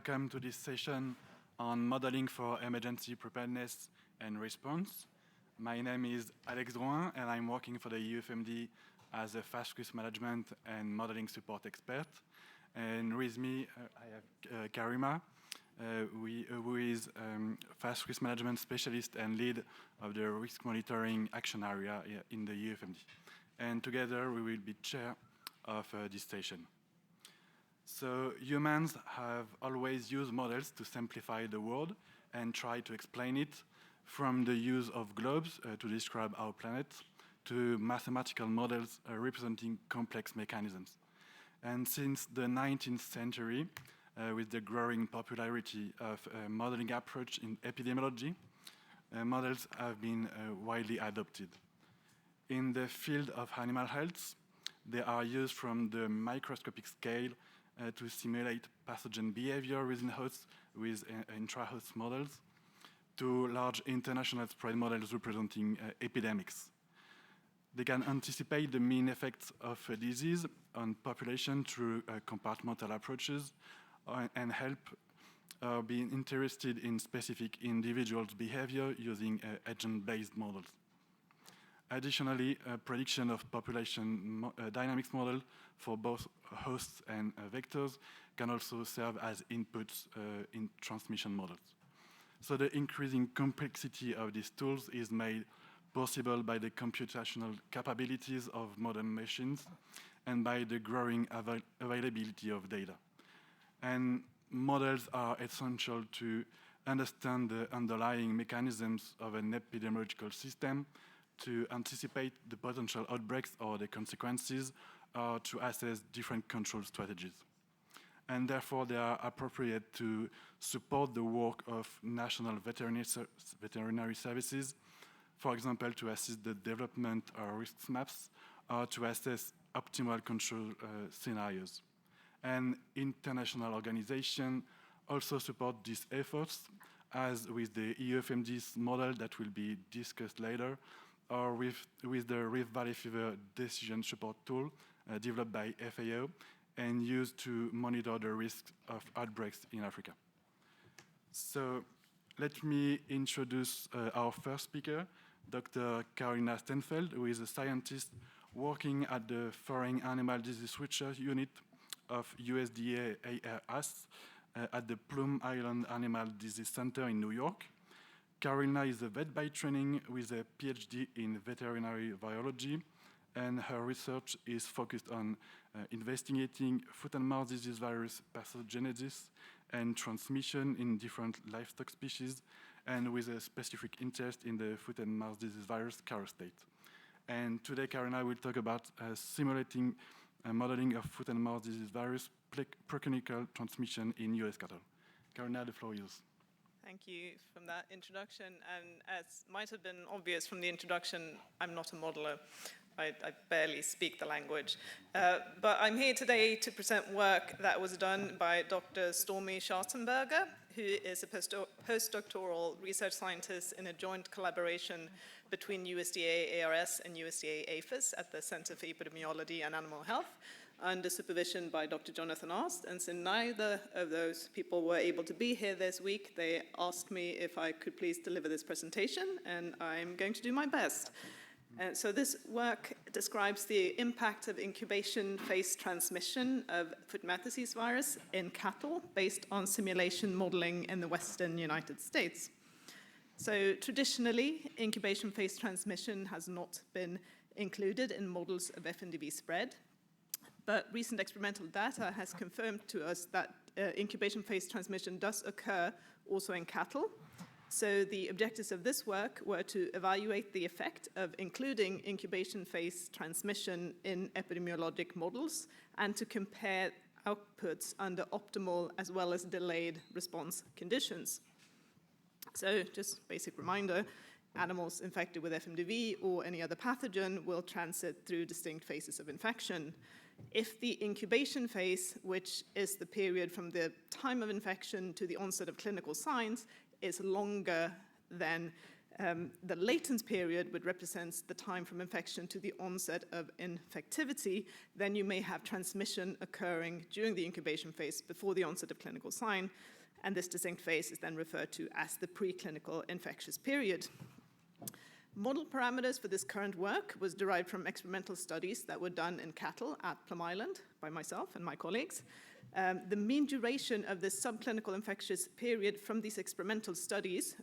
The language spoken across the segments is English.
Welcome to this session on modeling for emergency preparedness and response. My name is Alex Drouin, and I'm working for the EuFMD as a fast risk management and modeling support expert. And with me, I have Karima, who is fast risk management specialist and lead of the risk monitoring action area in the EuFMD. And together, we will be chair of this session. So humans have always used models to simplify the world and try to explain it, from the use of globes to describe our planet to mathematical models representing complex mechanisms. And since the 19th century, with the growing popularity of modeling approach in epidemiology, models have been widely adopted. In the field of animal health, they are used from the microscopic scale to simulate pathogen behavior within hosts with intra-host models, to large international spread models representing epidemics. They can anticipate the mean effects of a disease on population through compartmental approaches and help being interested in specific individuals' behavior using agent-based models. Additionally, prediction of population dynamics model for both hosts and vectors can also serve as inputs in transmission models. So the increasing complexity of these tools is made possible by the computational capabilities of modern machines and by the growing availability of data. And models are essential to understand the underlying mechanisms of an epidemiological system, to anticipate the potential outbreaks or the consequences, or to assess different control strategies. And therefore, they are appropriate to support the work of national veterinary services, for example, to assist the development of risk maps, or to assess optimal control scenarios. And international organizations also support these efforts, as with the EuFMDis model that will be discussed later, or with the Rift Valley Fever decision support tool developed by FAO and used to monitor the risk of outbreaks in Africa. So let me introduce our first speaker, Dr. Carolina Stenfeldt, who is a scientist working at the Foreign Animal Disease Research Unit of USDA ARS at the Plum Island Animal Disease Center in New York. Carolina is a vet by training with a PhD in veterinary biology, and her research is focused on investigating foot and mouth disease virus pathogenesis and transmission in different livestock species, and with a specific interest in the foot and mouth disease virus carostate. And today, Carolina will talk about simulating modeling of foot and mouth disease virus preclinical transmission in US cattle. Carolina, the floor is yours. Thank you for that introduction. And as might have been obvious from the introduction, I'm not a modeler. I barely speak the language. But I'm here today to present work that was done by Dr. Stormy Schartenberger, who is a postdoctoral research scientist in a joint collaboration between USDA ARS and USDA APHIS at the Center for Epidemiology and Animal Health, under supervision by Dr. Jonathan Ast. And so neither of those people were able to be here this week. They asked me if I could please deliver this presentation, and I'm going to do my best. So this work describes the impact of incubation phase transmission of foot and mouth disease virus in cattle based on simulation modeling in the Western United States. So traditionally, incubation phase transmission has not been included in models of FMDV spread. But recent experimental data has confirmed to us that incubation phase transmission does occur also in cattle. So the objectives of this work were to evaluate the effect of including incubation phase transmission in epidemiologic models and to compare outputs under optimal as well as delayed response conditions. So just basic reminder, animals infected with FMDV or any other pathogen will transit through distinct phases of infection. If the incubation phase, which is the period from the time of infection to the onset of clinical signs, is longer than The latent period, which represents the time from infection to the onset of infectivity, then you may have transmission occurring during the incubation phase before the onset of clinical sign, and this distinct phase is then referred to as the preclinical infectious period. Model parameters for this current work was derived from experimental studies that were done in cattle at Plum Island by myself and my colleagues. The mean duration of this subclinical infectious period from these experimental studies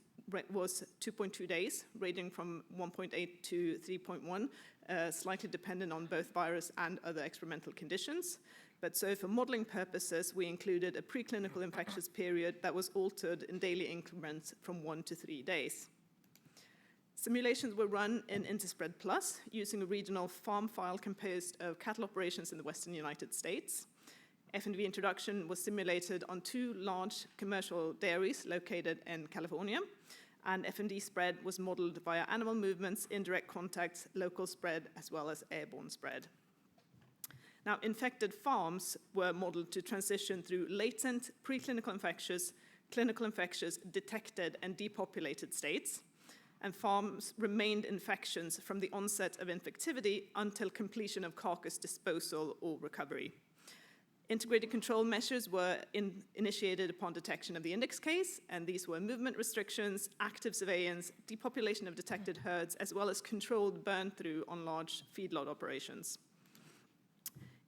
was 2.2 days, ranging from 1.8 to 3.1, slightly dependent on both virus and other experimental conditions. But so for modeling purposes, we included a preclinical infectious period that was altered in daily increments from 1 to 3 days. Simulations were run in Interspread Plus using a regional farm file composed of cattle operations in the western United States. FMDV introduction was simulated on 2 large commercial dairies located in California, and FMD spread was modeled via animal movements, indirect contacts, local spread, as well as airborne spread. Now, infected farms were modeled to transition through latent preclinical infectious, clinical infectious, detected, and depopulated states, and farms remained infections from the onset of infectivity until completion of carcass disposal or recovery. Integrated control measures were initiated upon detection of the index case, and these were movement restrictions, active surveillance, depopulation of detected herds, as well as controlled burn-through on large feedlot operations.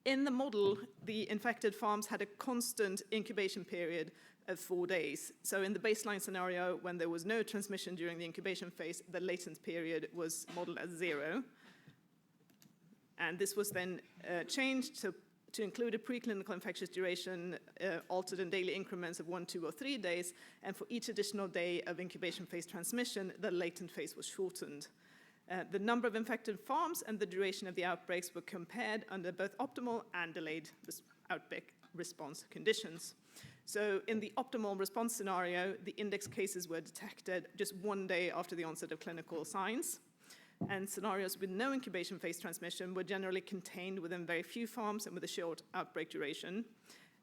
In the model, the infected farms had a constant incubation period of 4 days. So in the baseline scenario, when there was no transmission during the incubation phase, the latent period was modeled as 0. And this was then changed to include a preclinical infectious duration altered in daily increments of 1, 2, or 3 days, and for each additional day of incubation phase transmission, the latent phase was shortened. The number of infected farms and the duration of the outbreaks were compared under both optimal and delayed outbreak response conditions. So in the optimal response scenario, the index cases were detected just 1 day after the onset of clinical signs. And scenarios with no incubation phase transmission were generally contained within very few farms and with a short outbreak duration.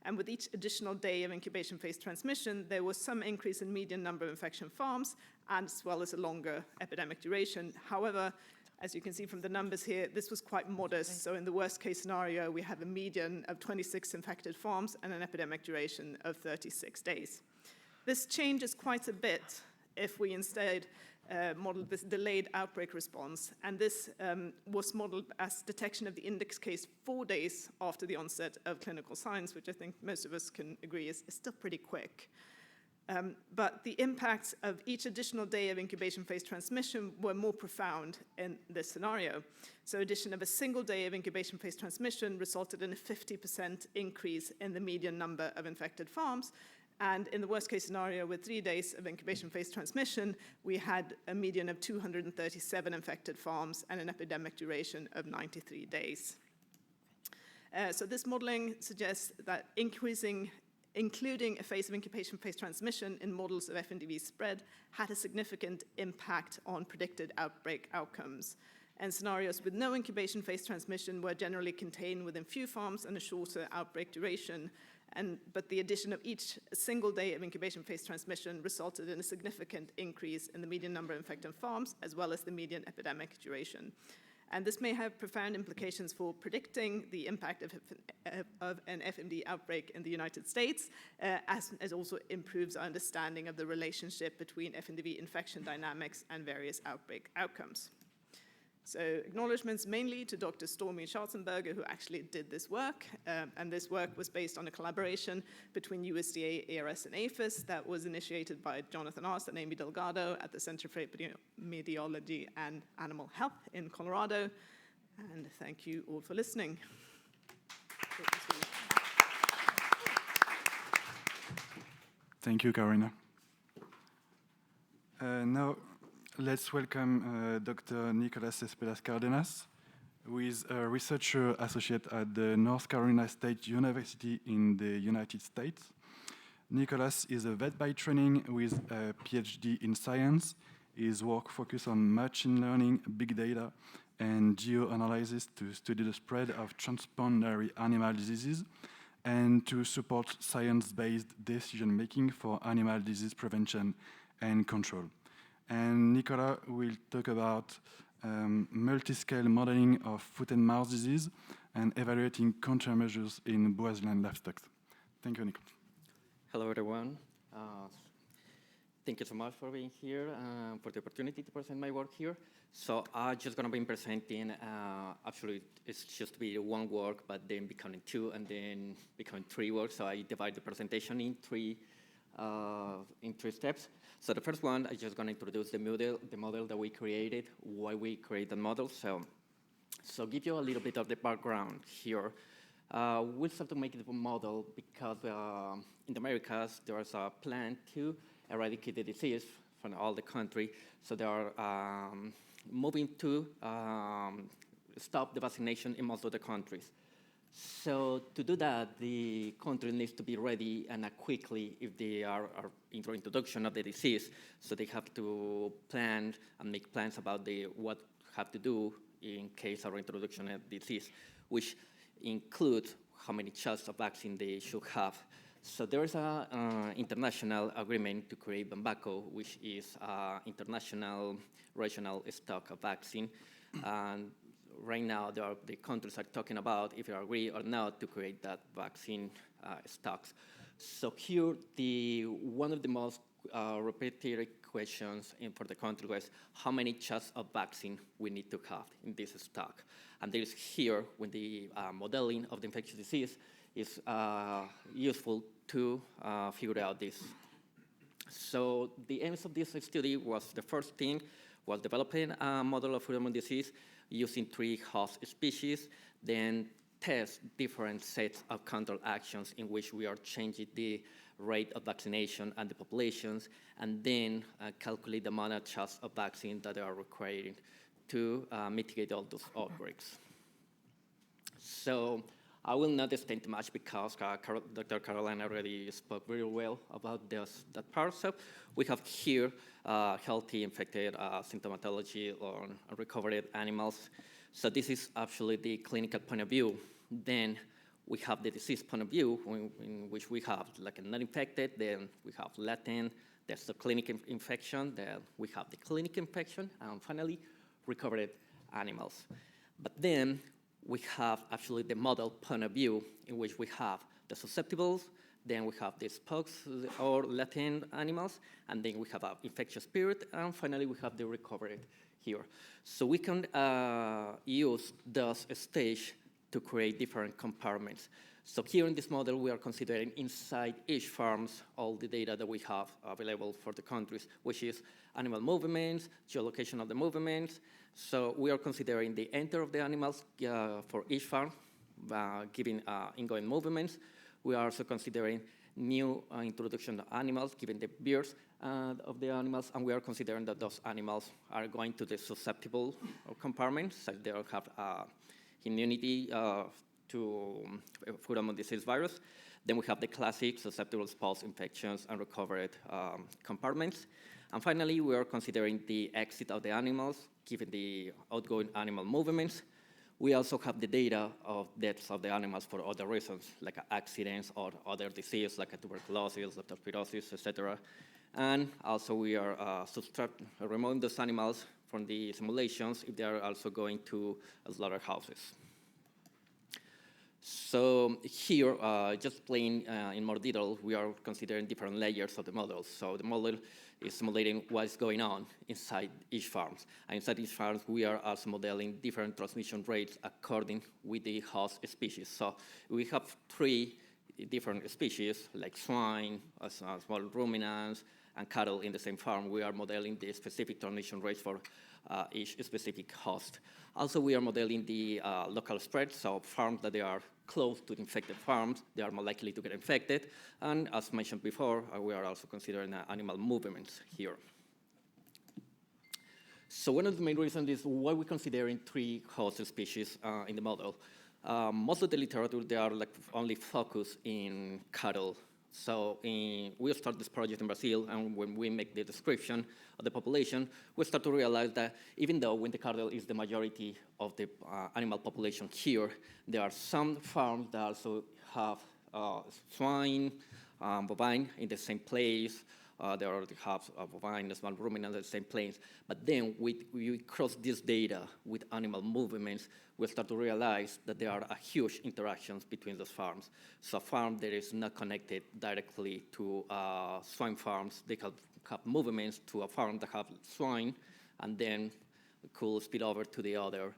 And with each additional day of incubation phase transmission, there was some increase in median number of infection farms, as well as a longer epidemic duration. However, as you can see from the numbers here, this was quite modest. So in the worst case scenario, we have a median of 26 infected farms and an epidemic duration of 36 days. This changes quite a bit if we instead modeled this delayed outbreak response, and this was modeled as detection of the index case 4 days after the onset of clinical signs, which I think most of us can agree is still pretty quick. But the impacts of each additional day of incubation phase transmission were more profound in this scenario. So addition of a single day of incubation phase transmission resulted in a 50% increase in the median number of infected farms. And in the worst case scenario, with 3 days of incubation phase transmission, we had a median of 237 infected farms and an epidemic duration of 93 days. So this modeling suggests that including a phase of incubation phase transmission in models of FMDV spread had a significant impact on predicted outbreak outcomes. And scenarios with no incubation phase transmission were generally contained within few farms and a shorter outbreak duration. But the addition of each single day of incubation phase transmission resulted in a significant increase in the median number of infected farms, as well as the median epidemic duration. And this may have profound implications for predicting the impact of an FMD outbreak in the United States, as it also improves our understanding of the relationship between FMDV infection dynamics and various outbreak outcomes. So acknowledgements mainly to Dr. Stormy Scharzenberger, who actually did this work. And this work was based on a collaboration between USDA, ARS, and APHIS that was initiated by Jonathan Arst and Amy Delgado at the Center for Epidemiology and Animal Health in Colorado. And thank you all for listening. Thank you, Karina. Now, let's welcome Dr. Nicolas Cespedes Cardenas, who is a researcher associate at the North Carolina State University in the United States. Nicolás is a vet by training with a PhD in science. His work focuses on machine learning, big data, and geoanalysis to study the spread of transboundary animal diseases and to support science-based decision-making for animal disease prevention and control. and Nicolas will talk about multiscale modeling of foot and mouth disease and evaluating countermeasures in Brazilian livestock. Thank you, Nicolas. Hello, everyone. Thank you so much for being here, for the opportunity to present my work here. So I'm just going to be presenting, actually, it's just be one work, but then becoming two, and then becoming three works. So I divide the presentation in three steps. So the first one, I'm just going to introduce the model that we created, why we create the model. So give you a little bit of the background here. We start to make the model because in the Americas, there's a plan to eradicate the disease from all the country. So they are moving to stop the vaccination in most of the countries. So to do that, the country needs to be ready and act quickly if they are in the introduction of the disease. So they have to plan and make plans about what have to do in case of introduction of disease, which include how many shots of vaccine they should have. So there is an international agreement to create BAMBACO, which is international regional stock of vaccine. And right now, the countries are talking about if they agree or not to create that vaccine stocks. So here, one of the most repeated questions for the country was how many shots of vaccine we need to have in this stock. And there is here, when the modeling of the infectious disease is useful to figure out this. So the aims of this study was, the first thing was developing a model of foot-and-mouth disease using 3 host species, then test different sets of control actions in which we are changing the rate of vaccination and the populations, and then calculate the amount of shots of vaccine that they are requiring to mitigate all those outbreaks. So I will not extend too much because Dr. Caroline already spoke very well about that part. So we have here healthy, infected symptomatology on recovered animals. So this is actually the clinical point of view. Then we have the disease point of view, in which we have like a not infected, then we have latent, there's the clinic infection, then we have the clinic infection, and finally, recovered animals. But then we have actually the model point of view, in which we have the susceptibles, then we have the spokes or latent animals, and then we have an infectious period, and finally we have the recovered here. So we can use those stages to create different compartments. So here in this model, we are considering inside each farms all the data that we have available for the countries, which is animal movements, geolocation of the movements. So we are considering the enter of the animals for each farm, given ingoing movements. We are also considering new introduction of animals, given the beers of the animals, and we are considering that those animals are going to the susceptible compartments, so they have immunity to foot-and-mouth disease virus. Then we have the classic susceptible spouse infections and recovered compartments. And finally, we are considering the exit of the animals, given the outgoing animal movements. We also have the data of deaths of the animals for other reasons, like accidents or other disease, like tuberculosis, leptospirosis, etc. And also we are removing those animals from the simulations if they are also going to slaughterhouses. So here, just playing in more detail, we are considering different layers of the model. So the model is simulating what's going on inside each farm. And inside each farm, we are also modeling different transmission rates according with the host species. So we have 3 different species, like swine, small ruminants, and cattle in the same farm. We are modeling the specific transmission rates for each specific host. Also, we are modeling the local spread, so farms that they are close to the infected farms, they are more likely to get infected. And as mentioned before, we are also considering animal movements here. So one of the main reasons is why we're considering 3 host species in the model. Most of the literature, they are like only focused in cattle. So we start this project in Brazil, and when we make the description of the population, we start to realize that even though when the cattle is the majority of the animal population here, there are some farms that also have swine, bovine in the same place, They already have bovine, small ruminants, the same planes. But then we cross this data with animal movements, we start to realize that there are huge interactions between those farms. So a farm that is not connected directly to swine farms, they can have movements to a farm that have swine, and then could spill over to the other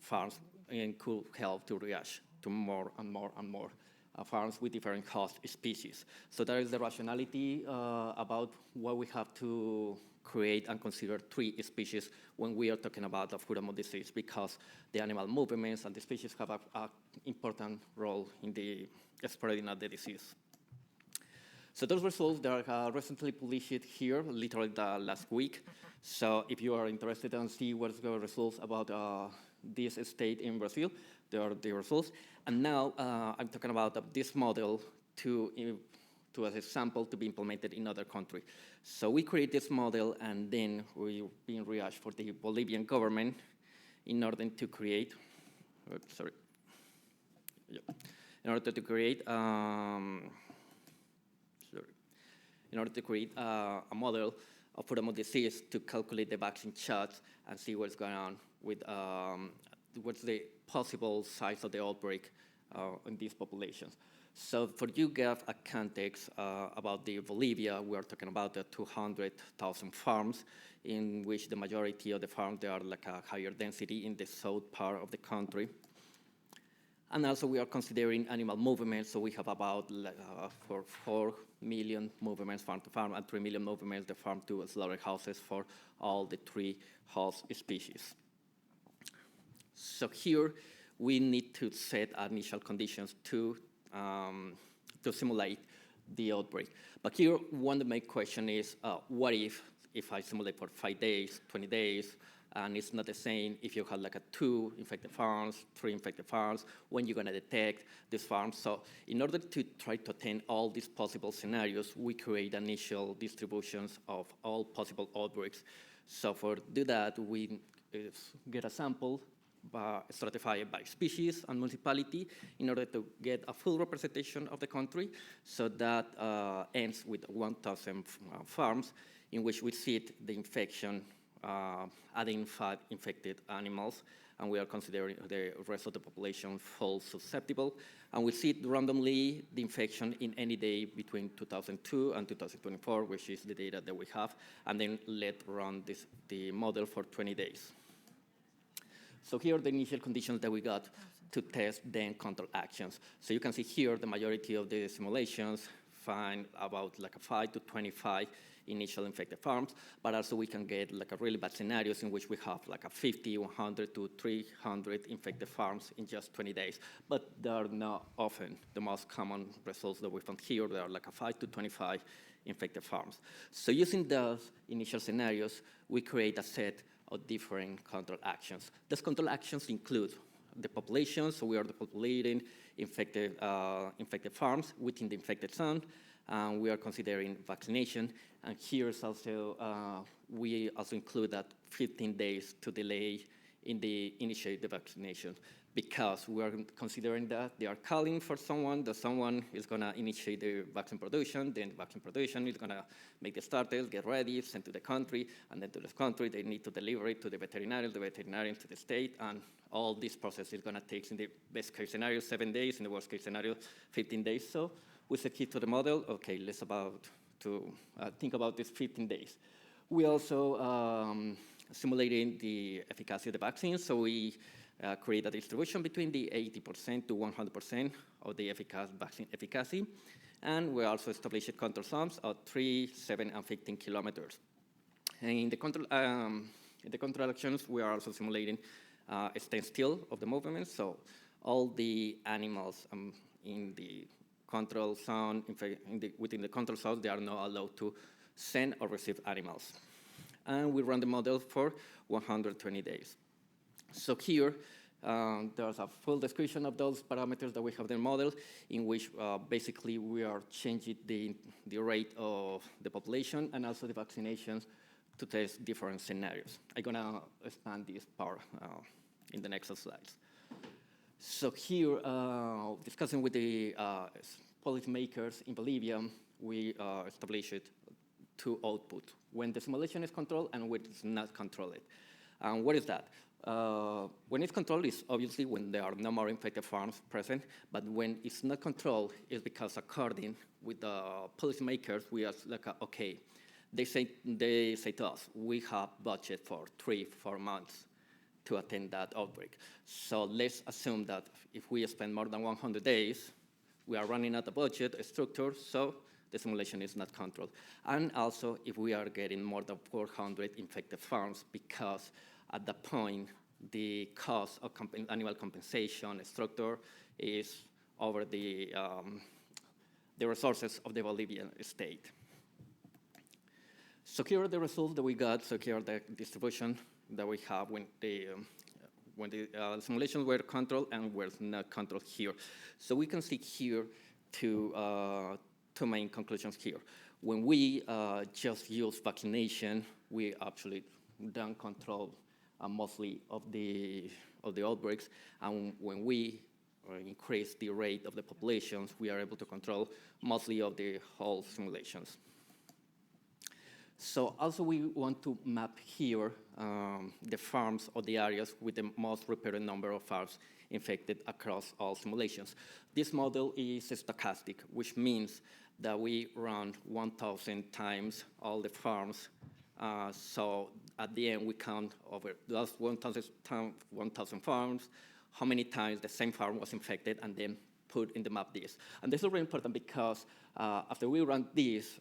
farms and could help to react to more and more and more farms with different host species. So that is the rationality about why we have to create and consider 3 species when we are talking about the foot-and-mouth disease, because the animal movements and the species have an important role in the spreading of the disease. So those results that are recently published here, literally the last week. So if you are interested in see what's the results about this state in Brazil, there are the results. And now I'm talking about this model as a sample to be implemented in other countries. So we create this model, and then we're being reached for the Bolivian government in order to create, in order to create a model of foot-and-mouth disease to calculate the vaccine shots and see what's going on with what's the possible size of the outbreak in these populations. So for you get a context about the Bolivia, we are talking about the 200,000 farms, in which the majority of the farms, they are like a higher density in the south part of the country. And also we are considering animal movements, so we have about 4 million movements farm to farm and 3 million movements the farm to slaughterhouses for all the 3 host species. So here we need to set initial conditions to simulate the outbreak. But here one of the main question is, what if I simulate for 5 days, 20 days, and it's not the same if you have like 2 infected farms, 3 infected farms, when you're gonna detect these farms. So in order to try to attain all these possible scenarios, we create initial distributions of all possible outbreaks. So for do that, we get a sample stratified by species and municipality in order to get a full representation of the country. So that ends with 1,000 farms in which we see the infection identified infected animals, and we are considering the rest of the population false susceptible. And we see randomly the infection in any day between 2002 and 2024, which is the data that we have, and then let run the model for 20 days. So here are the initial conditions that we got to test then control actions. So you can see here the majority of the simulations find about like 5 to 25 initial infected farms, but also we can get like a really bad scenarios in which we have like a 50, 100 to 300 infected farms in just 20 days. But they are not often the most common results that we found here. There are like a 5 to 25 infected farms. So using those initial scenarios, we create a set of different control actions. Those control actions include the population, so we are depopulating infected farms within the infected zone. We are considering vaccination, and here is also, we also include that 15 days to delay in the initiate the vaccination, because we are considering that they are calling for someone, that someone is gonna initiate the vaccine production, then the vaccine production is gonna make the starters, get ready, send to the country, and then to the country, they need to deliver it to the veterinarian to the state, and all this process is gonna take, in the best case scenario, 7 days, in the worst case scenario, 15 days. So we said here to the model, okay, let's think about this 15 days. We also simulating the efficacy of the vaccine, so we create a distribution between the 80% to 100% of the vaccine efficacy, and we also established control zones of 3, 7, and 15 kilometers. And in the control actions, we are also simulating a standstill of the movement, so all the animals in the control zone, within the control zone, they are not allowed to send or receive animals. And we run the model for 120 days. So here, there's a full description of those parameters that we have in the model, in which basically we are changing the rate of the population and also the vaccinations to test different scenarios. I'm gonna expand this part in the next slides. So here, discussing with the policymakers in Bolivia, we establish it two outputs, when the simulation is controlled and when it's not controlled. And what is that? When it's controlled, it's obviously when there are no more infected farms present, but when it's not controlled, it's because according with the policymakers, we are like, okay, they say to us, we have budget for 3-4 months to attend that outbreak. So let's assume that if we spend more than 100 days, we are running out of budget, a structure, so the simulation is not controlled. And also, if we are getting more than 400 infected farms, because at that point, the cost of animal compensation structure is over the resources of the Bolivian state. So here are the results that we got. So here are the distribution that we have when the simulations were controlled and were not controlled here. So we can see here two main conclusions here. When we just use vaccination, we actually don't control mostly of the outbreaks, and when we increase the rate of the populations, we are able to control mostly of the whole simulations. So also we want to map here the farms or the areas with the most reported number of farms infected across all simulations. This model is stochastic, which means that we run 1,000 times all the farms. So at the end, we count over those 1,000 farms, how many times the same farm was infected, and then put in the map this. And this is really important because after we run this,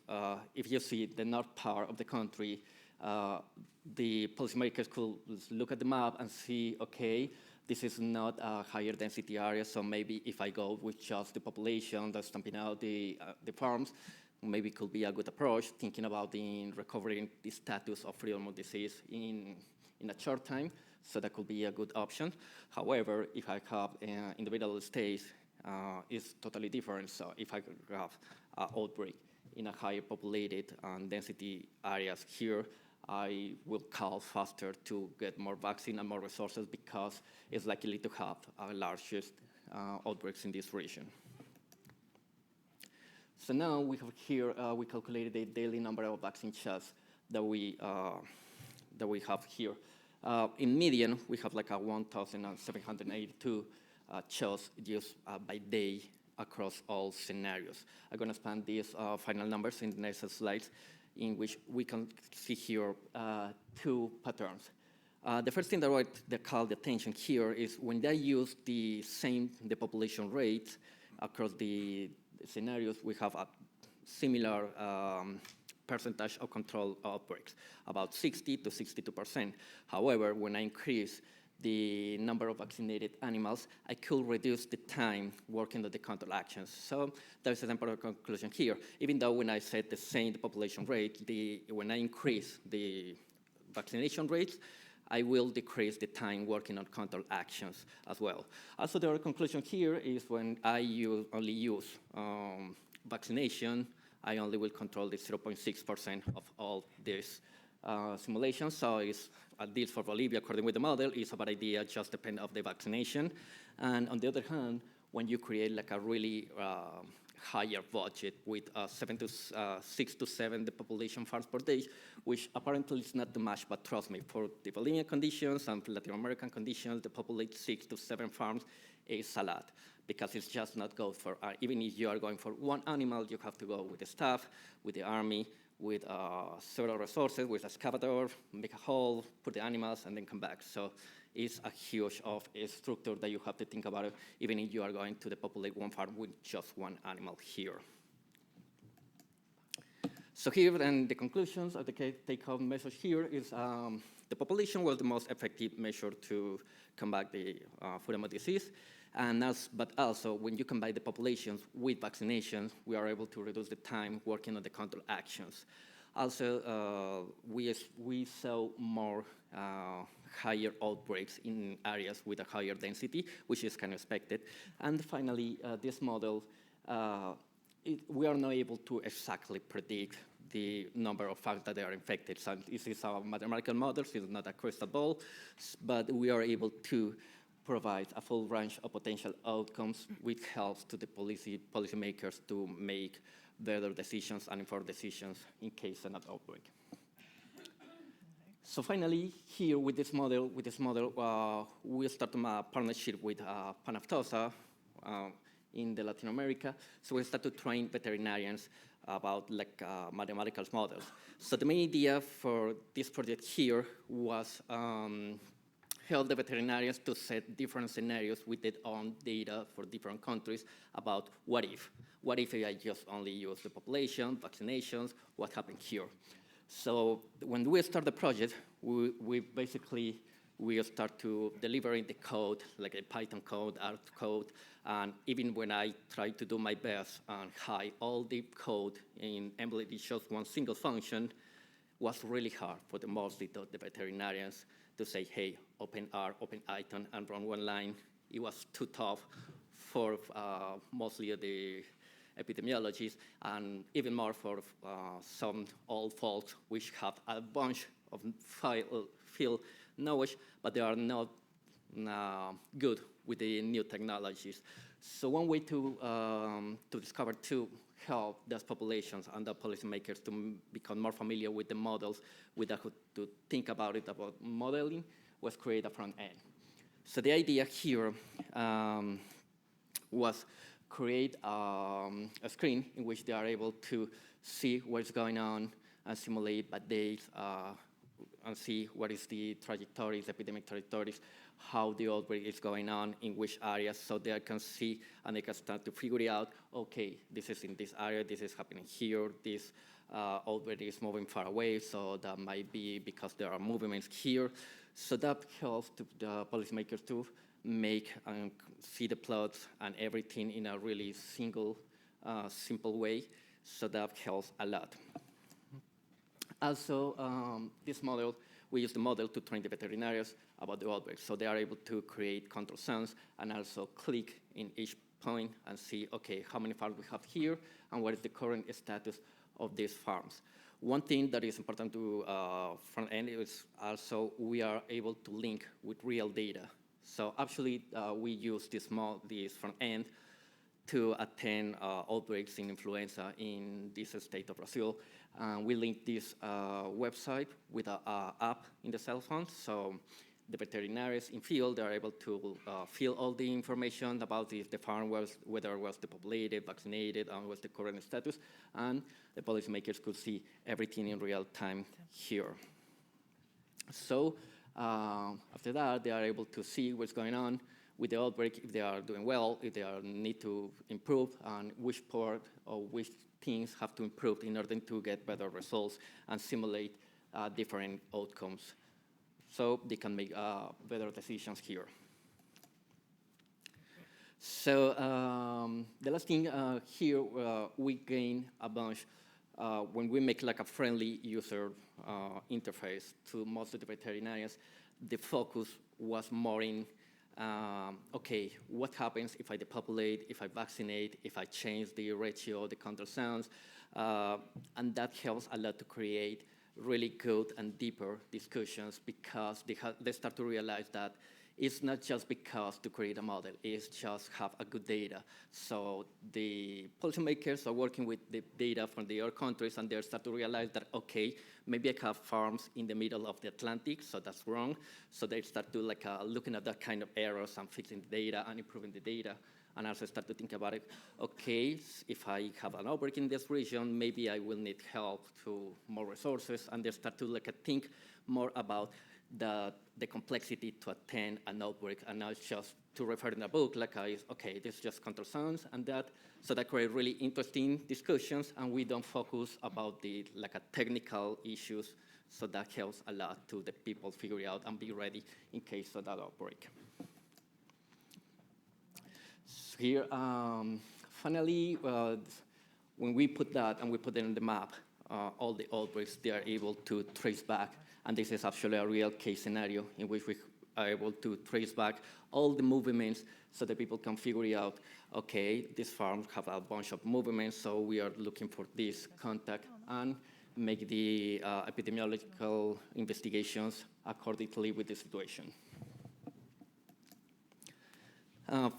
if you see the north part of the country, the policymakers could look at the map and see, okay, this is not a higher density area, so maybe if I go with just the population that's stamping out the farms, maybe it could be a good approach, thinking about recovering the status of freedom of disease in a short time, so that could be a good option. However, if I have individual states, it's totally different. So if I have an outbreak in a higher populated and density areas here, I will call faster to get more vaccine and more resources because it's likely to have largest outbreaks in this region. So now we have here, we calculated the daily number of vaccine shots that we have here. In median, we have like a 1,782 shots used by day across all scenarios. I'm going to expand these final numbers in the next slides, in which we can see here two patterns. The first thing that called the attention here is when they use the population rates across the scenarios, we have a similar percentage of control outbreaks, about 60 to 62%. However, when I increase the number of vaccinated animals, I could reduce the time working on the control actions. So there's an important conclusion here. Even though when I set the population rate, when I increase the vaccination rates, I will decrease the time working on control actions as well. Also, the other conclusion here is when I only use vaccination, I only will control the 0.6% of all these simulations. So it's at least for Bolivia, according with the model, is a bad idea, just depend of the vaccination. And on the other hand, when you create like a really higher budget with 6 to 7 the population farms per day, which apparently is not too much, but trust me, for the Bolivian conditions and Latin American conditions, the populate 6 to 7 farms is a lot, because it's just not good for, even if you are going for one animal, you have to go with the staff, with the army, with several resources, with a excavator, make a hole, put the animals, and then come back. So it's a huge structure that you have to think about, even if you are going to populate one farm with just one animal here. So here, then the conclusions of the take-home message here is the population was the most effective measure to combat the freedom of disease. But also, when you combine the populations with vaccinations, we are able to reduce the time working on the control actions. Also, we saw more higher outbreaks in areas with a higher density, which is kind of expected. And finally, this model, we are not able to exactly predict the number of farms that they are infected. So this is a mathematical model, so it's not a crystal ball, but we are able to provide a full range of potential outcomes, which helps to the policymakers to make better decisions and informed decisions in case of an outbreak. So finally, here with this model, we start a partnership with Panaftosa in the Latin America. So we start to train veterinarians about mathematical models. So the main idea for this project here was help the veterinarians to set different scenarios with their own data for different countries about what if. What if I just only use the population, vaccinations, what happened here? So when we start the project, we start to delivering the code, like a Python code, R code, and even when I try to do my best and hide all the code in Embedded, it shows one single function, was really hard for the mostly the veterinarians to say, hey, open R, open Python, and run one line. It was too tough for mostly the epidemiologists, and even more for some old folks which have a bunch of field knowledge, but they are not good with the new technologies. So one way to discover to help those populations and the policymakers to become more familiar with the models, to think about it, about modeling, was create a front end. So the idea here was create a screen in which they are able to see what's going on and simulate bad days and see what is the trajectories, epidemic trajectories, how the outbreak is going on, in which areas, so they can see and they can start to figure it out, okay, this is in this area, this is happening here, this outbreak is moving far away, so that might be because there are movements here. So that helps the policymakers to make and see the plots and everything in a really simple way. So that helps a lot. Also, this model, we use the model to train the veterinarians about the outbreak. So they are able to create control zones and also click in each point and see, okay, how many farms we have here and what is the current status of these farms. One thing that is important to front end is also we are able to link with real data. So actually, we use this front end to attend outbreaks in influenza in this state of Brazil. We link this website with an app in the cell phone. So the veterinarians in field, they are able to fill all the information about if the farm was, whether it was depopulated, vaccinated, and what's the current status. And the policymakers could see everything in real time here. So after that, they are able to see what's going on with the outbreak, if they are doing well, if they need to improve, and which part or which things have to improve in order to get better results and simulate different outcomes. So they can make better decisions here. So the last thing here, we gain a bunch when we make like a friendly user interface to most of the veterinarians. The focus was more in okay, what happens if I depopulate, if I vaccinate, if I change the ratio, the control zones, and that helps a lot to create really good and deeper discussions because they start to realize that it's not just because to create a model, it's just have a good data. So the policymakers are working with the data from the other countries and they start to realize that, okay, maybe I have farms in the middle of the Atlantic, so that's wrong. So they start to looking at that kind of errors and fixing the data and improving the data. And also start to think about it, okay, if I have an outbreak in this region, maybe I will need help to more resources. And they start to think more about the complexity to attend an outbreak, and not just to refer in a book okay, this is just control zones and that. So that create really interesting discussions, and we don't focus about the technical issues. So that helps a lot to the people figure out and be ready in case of that outbreak. So here, finally, when we put that and we put it on the map, all the outbreaks, they are able to trace back. And this is actually a real case scenario in which we are able to trace back all the movements so that people can figure out, okay, these farms have a bunch of movements, so we are looking for this contact and make the epidemiological investigations accordingly with the situation.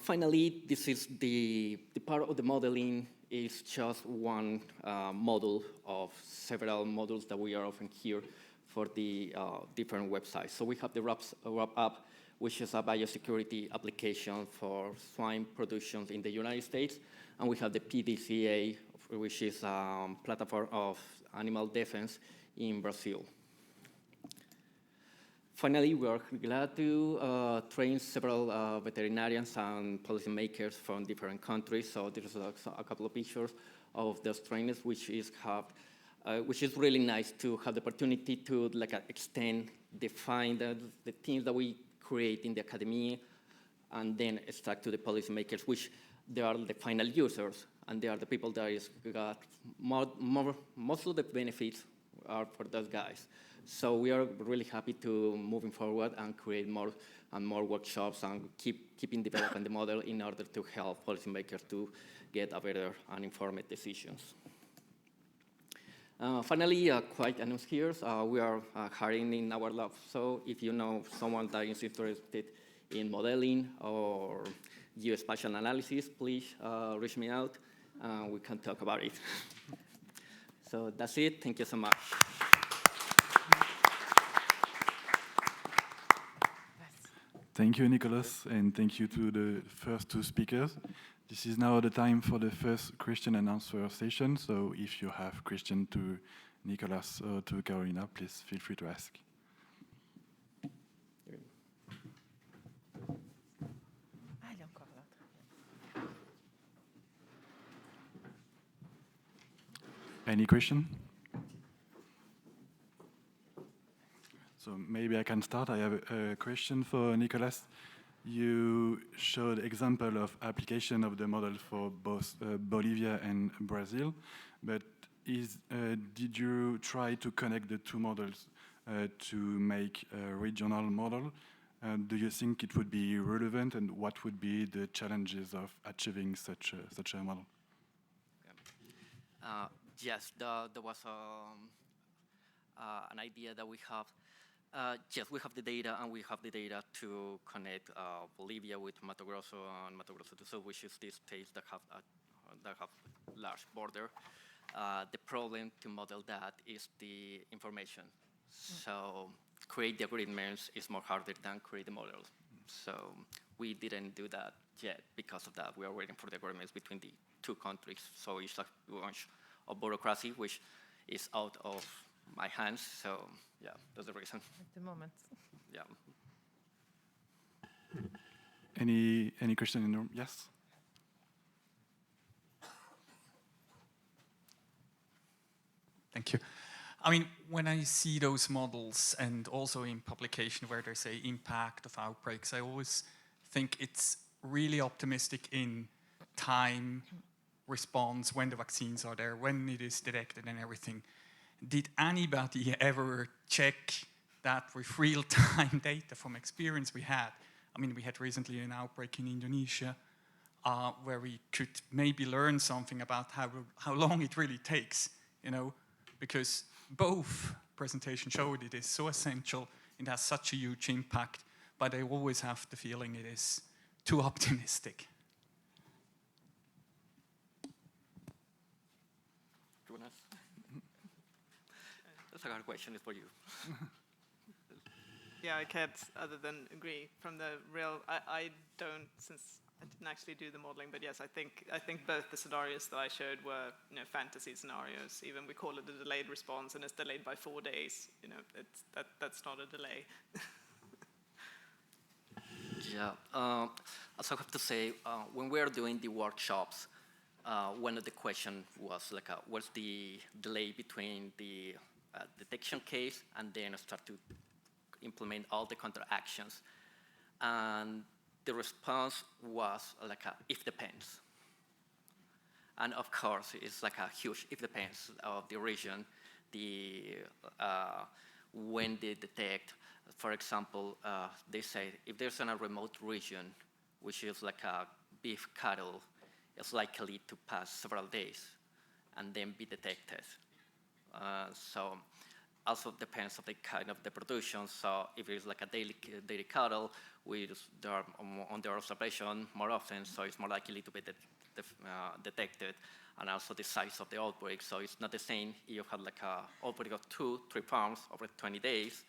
Finally, this is the part of the modeling is just one module of several modules that we are offering here for the different websites. So we have the RAP app, which is a biosecurity application for swine productions in the United States. And we have the PDCA, which is a platform of animal defense in Brazil. Finally, we are glad to train several veterinarians and policymakers from different countries. So there's a couple of pictures of those trainers, which is really nice to have the opportunity to extend, define the things that we create in the academy, and then start to the policymakers, which they are the final users, and they are the people that got most of the benefits are for those guys. So we are really happy to moving forward and create more and more workshops and keeping developing the model in order to help policymakers to get a better and informed decisions. Finally, quite announced here, we are hiring in our lab. So if you know someone that is interested in modeling or geospatial analysis, please reach me out and we can talk about it. So that's it. Thank you so much. Thank you, Nicolas, and thank you to the first two speakers. This is now the time for the first question and answer session. So if you have questions to Nicolas or to Carolina, please feel free to ask. Any question? So maybe I can start. I have a question for Nicolas. You showed example of application of the model for both Bolivia and Brazil, but did you try to connect the two models to make a regional model? Do you think it would be relevant, and what would be the challenges of achieving such a model? Yes, there was an idea that we have. Yes, we have the data, and we have the data to connect Bolivia with Mato Grosso and Mato Grosso do Sul, which is these states that have large border. The problem to model that is the information. So create the algorithms is more harder than create the models. So we didn't do that yet because of that. We are waiting for the agreements between the two countries. So it's a bunch of bureaucracy, which is out of my hands. So yeah, that's the reason. At the moment. Yeah. Any question in the room? Yes. Thank you. I mean, when I see those models and also in publication where they say impact of outbreaks, I always think it's really optimistic in time, response, when the vaccines are there, when it is detected and everything. Did anybody ever check that with real-time data from experience we had? I mean, we had recently an outbreak in Indonesia where we could maybe learn something about how long it really takes, you know, because both presentations showed it is so essential, it has such a huge impact, but I always have the feeling it is too optimistic. That's a hard question, it's for you. Yeah, I can't other than agree. From the real, I don't, since I didn't actually do the modeling, but yes, I think both the scenarios that I showed were, you know, fantasy scenarios. Even we call it a delayed response, and it's delayed by 4 days. You know, that's not a delay. Yeah, also I have to say, when we are doing the workshops, one of the questions was like, what's the delay between the detection case and then start to implement all the counteractions? And the response was like if depends. And of course, it's like a huge if depends of the region, when they detect. For example, they say if there's in a remote region, which is like a beef cattle, it's likely to pass several days and then be detected. So also depends on the kind of the production. So if it's like a dairy cattle, they are on their observation more often, so it's more likely to be detected, and also the size of the outbreak. So it's not the same if you have like a outbreak of 2-3 farms over 20 days,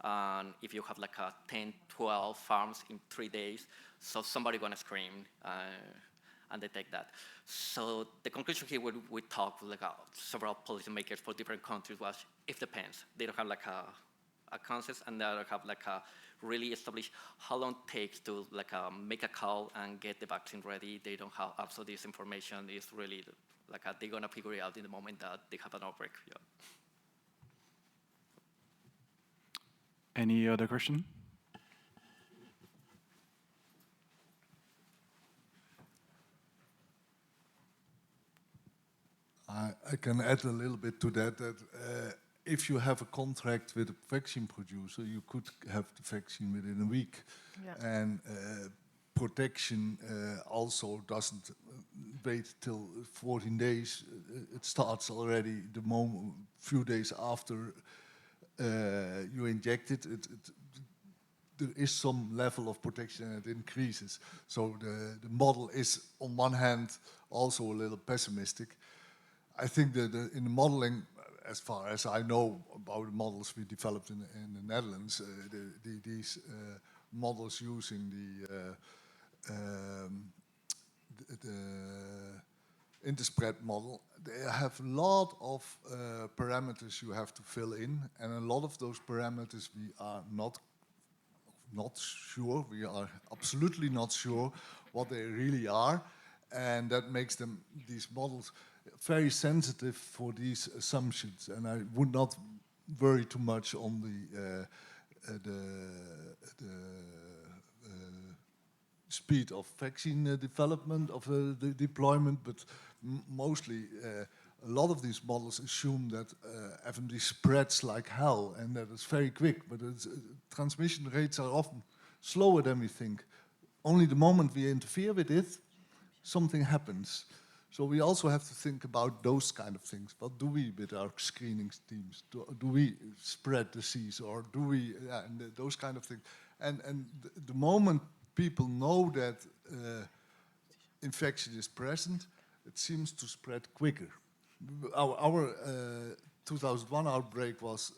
and if you have like a 10-12 farms in 3 days, so somebody gonna scream and detect that. So the conclusion here, when we talked with like several policymakers for different countries, was it depends. They don't have like a concept, and they don't have like a really established how long it takes to like make a call and get the vaccine ready. They don't have also this information. Is really like they're gonna figure it out in the moment that they have an outbreak. Yeah. Any other question? I can add a little bit to that, if you have a contract with a vaccine producer, you could have the vaccine within a week. Yeah. And protection also doesn't wait till 14 days. It starts already the moment, few days after you inject it. There is some level of protection and it increases. So the model is on one hand also a little pessimistic. I think that in the modeling, as far as I know about the models we developed in the Netherlands, these models using the interspread model, they have a lot of parameters you have to fill in, and a lot of those parameters we are not sure. We are absolutely not sure what they really are, and that makes them, these models, very sensitive for these assumptions. And I would not worry too much on the speed of vaccine development, of the deployment, but mostly a lot of these models assume that FMD spreads like hell and that it's very quick, but transmission rates are often slower than we think. Only the moment we interfere with it, something happens. So we also have to think about those kind of things. What do we with our screening teams? Do we spread disease, or do we, and those kind of things. And the moment people know that infection is present, it seems to spread quicker. Our 2001 outbreak was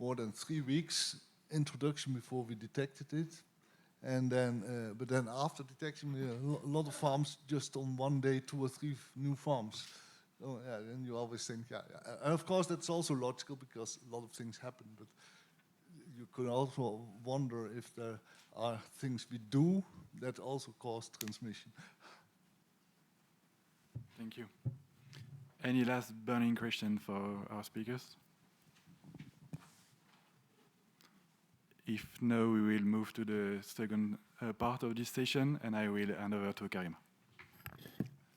more than 3 weeks introduction before we detected it. And then, but then after detection, a lot of farms just on one day, 2 or 3 new farms. So yeah, then you always think, yeah. And of course that's also logical because a lot of things happen. But you could also wonder if there are things we do that also cause transmission. Thank you. Any last burning question for our speakers? If no, we will move to the second part of this session, and I will hand over to Karima.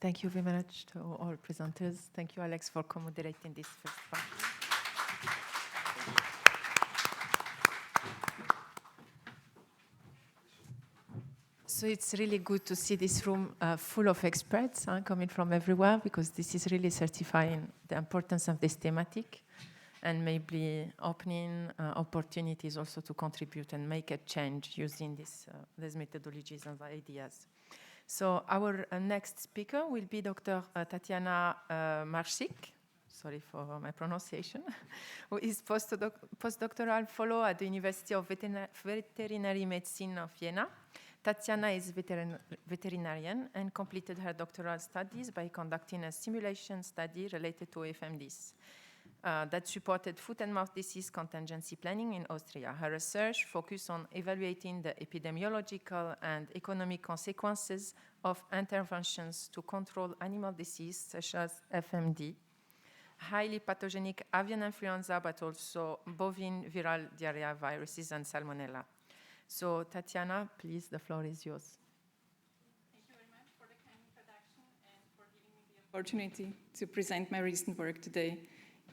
Thank you very much to all presenters. Thank you, Alex, for co-moderating this first part. So it's really good to see this room full of experts coming from everywhere, because this is really certifying the importance of this thematic and maybe opening opportunities also to contribute and make a change using these methodologies and ideas. So our next speaker will be Dr. Tatiana Marschik, sorry for my pronunciation, who is postdoctoral fellow at the University of Veterinary Medicine of Vienna. Tatiana is veterinarian and completed her doctoral studies by conducting a simulation study related to EuFMDis that supported foot and mouth disease contingency planning in Austria. Her research focused on evaluating the epidemiological and economic consequences of interventions to control animal disease, such as FMD, highly pathogenic avian influenza, but also bovine viral diarrhea viruses and salmonella. So, Tatiana, please, the floor is yours. Thank you very much for the kind introduction and for giving me the opportunity to present my recent work today.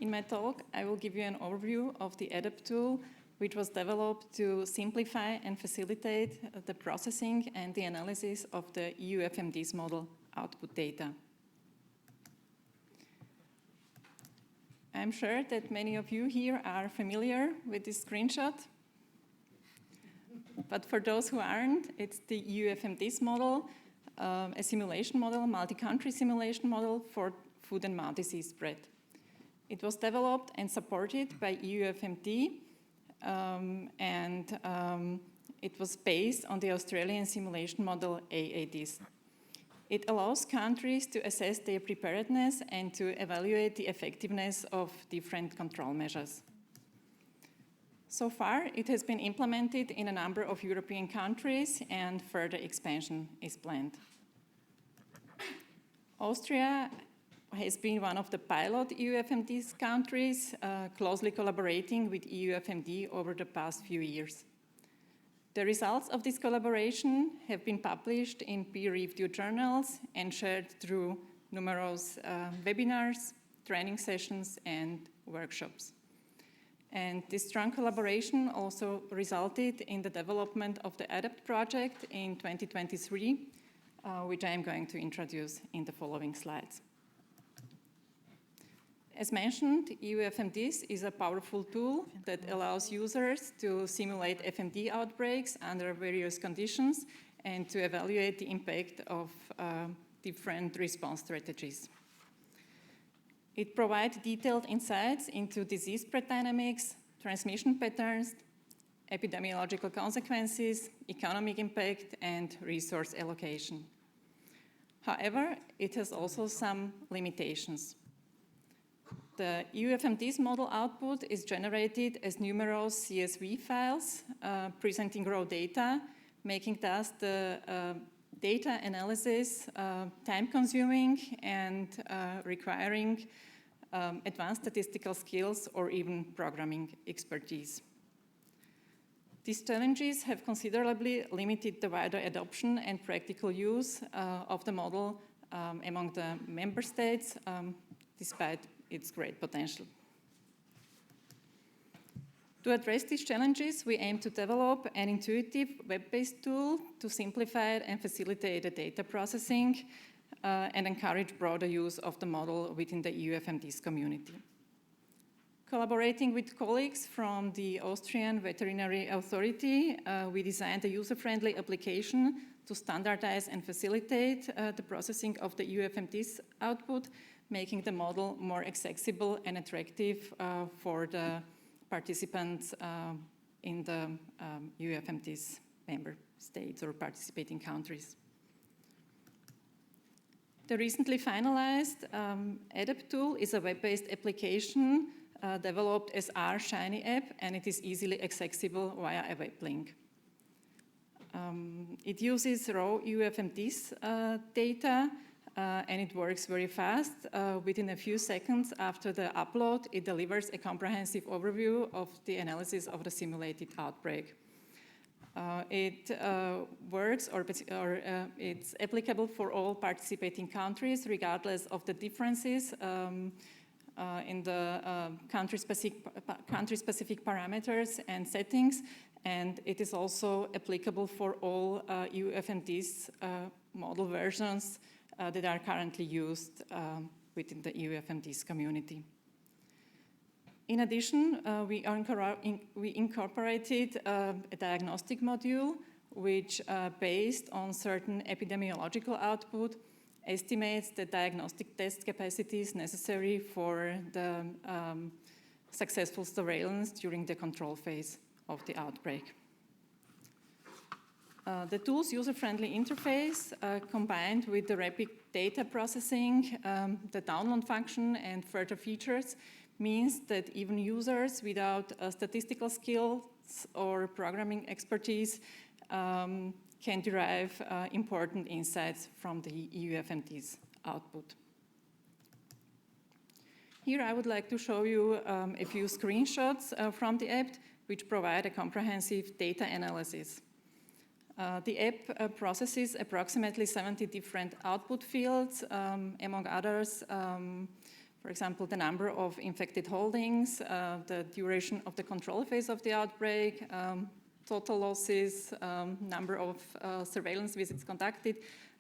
In my talk, I will give you an overview of the ADAPT tool, which was developed to simplify and facilitate the processing and the analysis of the EuFMDis model output data. I'm sure that many of you here are familiar with this screenshot. But for those who aren't, it's the EuFMDis model a simulation model, multi-country simulation model for food and mouth disease spread. It was developed and supported by EuFMD, and it was based on the Australian simulation model AADIS. It allows countries to assess their preparedness and to evaluate the effectiveness of different control measures. So far, it has been implemented in a number of European countries, and further expansion is planned. Austria has been one of the pilot EuFMDis countries, closely collaborating with EuFMD over the past few years. The results of this collaboration have been published in peer-reviewed journals and shared through numerous webinars, training sessions, and workshops. And this strong collaboration also resulted in the development of the ADAPT project in 2023, which I am going to introduce in the following slides. As mentioned, EuFMDis is a powerful tool that allows users to simulate FMD outbreaks under various conditions and to evaluate the impact of different response strategies. It provides detailed insights into disease spread dynamics, transmission patterns, epidemiological consequences, economic impact, and resource allocation. However, it has also some limitations. The EuFMDis model output is generated as numerous CSV files presenting raw data, making thus the data analysis time-consuming and requiring advanced statistical skills or even programming expertise. These challenges have considerably limited the wider adoption and practical use of the model among the member states, despite its great potential. To address these challenges, we aim to develop an intuitive web-based tool to simplify and facilitate the data processing and encourage broader use of the model within the EuFMDis community. Collaborating with colleagues from the Austrian Veterinary Authority, we designed a user-friendly application to standardize and facilitate the processing of the EuFMDis output, making the model more accessible and attractive for the participants in the EuFMDis member states or participating countries. The recently finalized ADAPT tool is a web-based application developed as our Shiny app, and it is easily accessible via a web link. It uses raw EuFMDis data, and it works very fast. Within a few seconds after the upload, it delivers a comprehensive overview of the analysis of the simulated outbreak. It works, or it's applicable for all participating countries, regardless of the differences in the country-specific parameters and settings, and it is also applicable for all EuFMDis model versions that are currently used within the EuFMDis community. In addition, we incorporated a diagnostic module which, based on certain epidemiological output, estimates the diagnostic test capacities necessary for the successful surveillance during the control phase of the outbreak. The tool's user-friendly interface, combined with the rapid data processing, the download function, and further features, means that even users without statistical skills or programming expertise can derive important insights from the EuFMDis output. Here I would like to show you a few screenshots from the app, which provide a comprehensive data analysis. The app processes approximately 70 different output fields, among others, for example, the number of infected holdings, the duration of the control phase of the outbreak, total losses, number of surveillance visits conducted,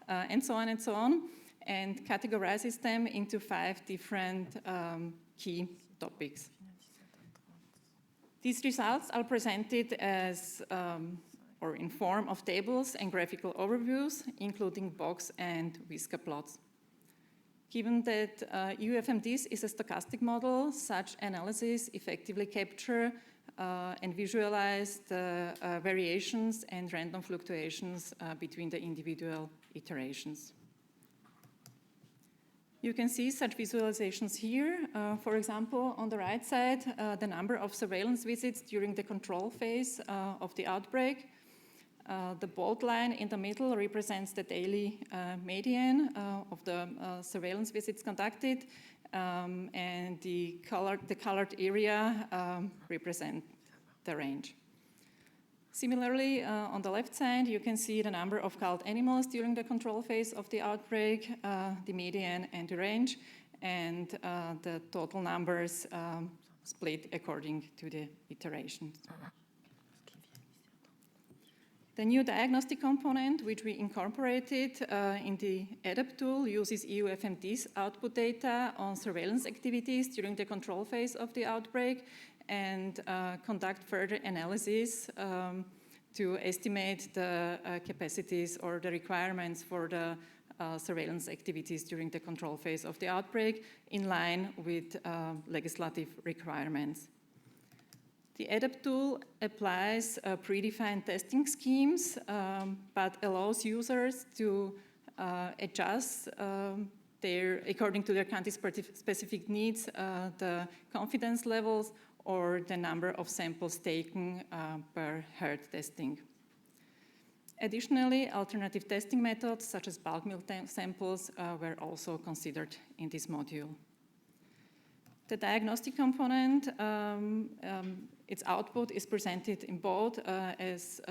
and so on, and categorizes them into 5 different key topics. These results are presented as or in form of tables and graphical overviews, including box and whisker plots. Given that EuFMDis is a stochastic model, such analyses effectively capture and visualize the variations and random fluctuations between the individual iterations. You can see such visualizations here. For example, on the right side, the number of surveillance visits during the control phase of the outbreak. The bold line in the middle represents the daily median of the surveillance visits conducted, and the colored area represents the range. Similarly, on the left side, you can see the number of culled animals during the control phase of the outbreak, the median and the range, and the total numbers split according to the iterations. The new diagnostic component, which we incorporated in the ADAPT tool, uses EuFMDis output data on surveillance activities during the control phase of the outbreak and conduct further analysis to estimate the capacities or the requirements for the surveillance activities during the control phase of the outbreak in line with legislative requirements. The ADAPT tool applies predefined testing schemes, but allows users to adjust according to their country-specific needs, the confidence levels or the number of samples taken per herd testing. Additionally, alternative testing methods such as bulk milk samples were also considered in this module. The diagnostic component, its output is presented in both as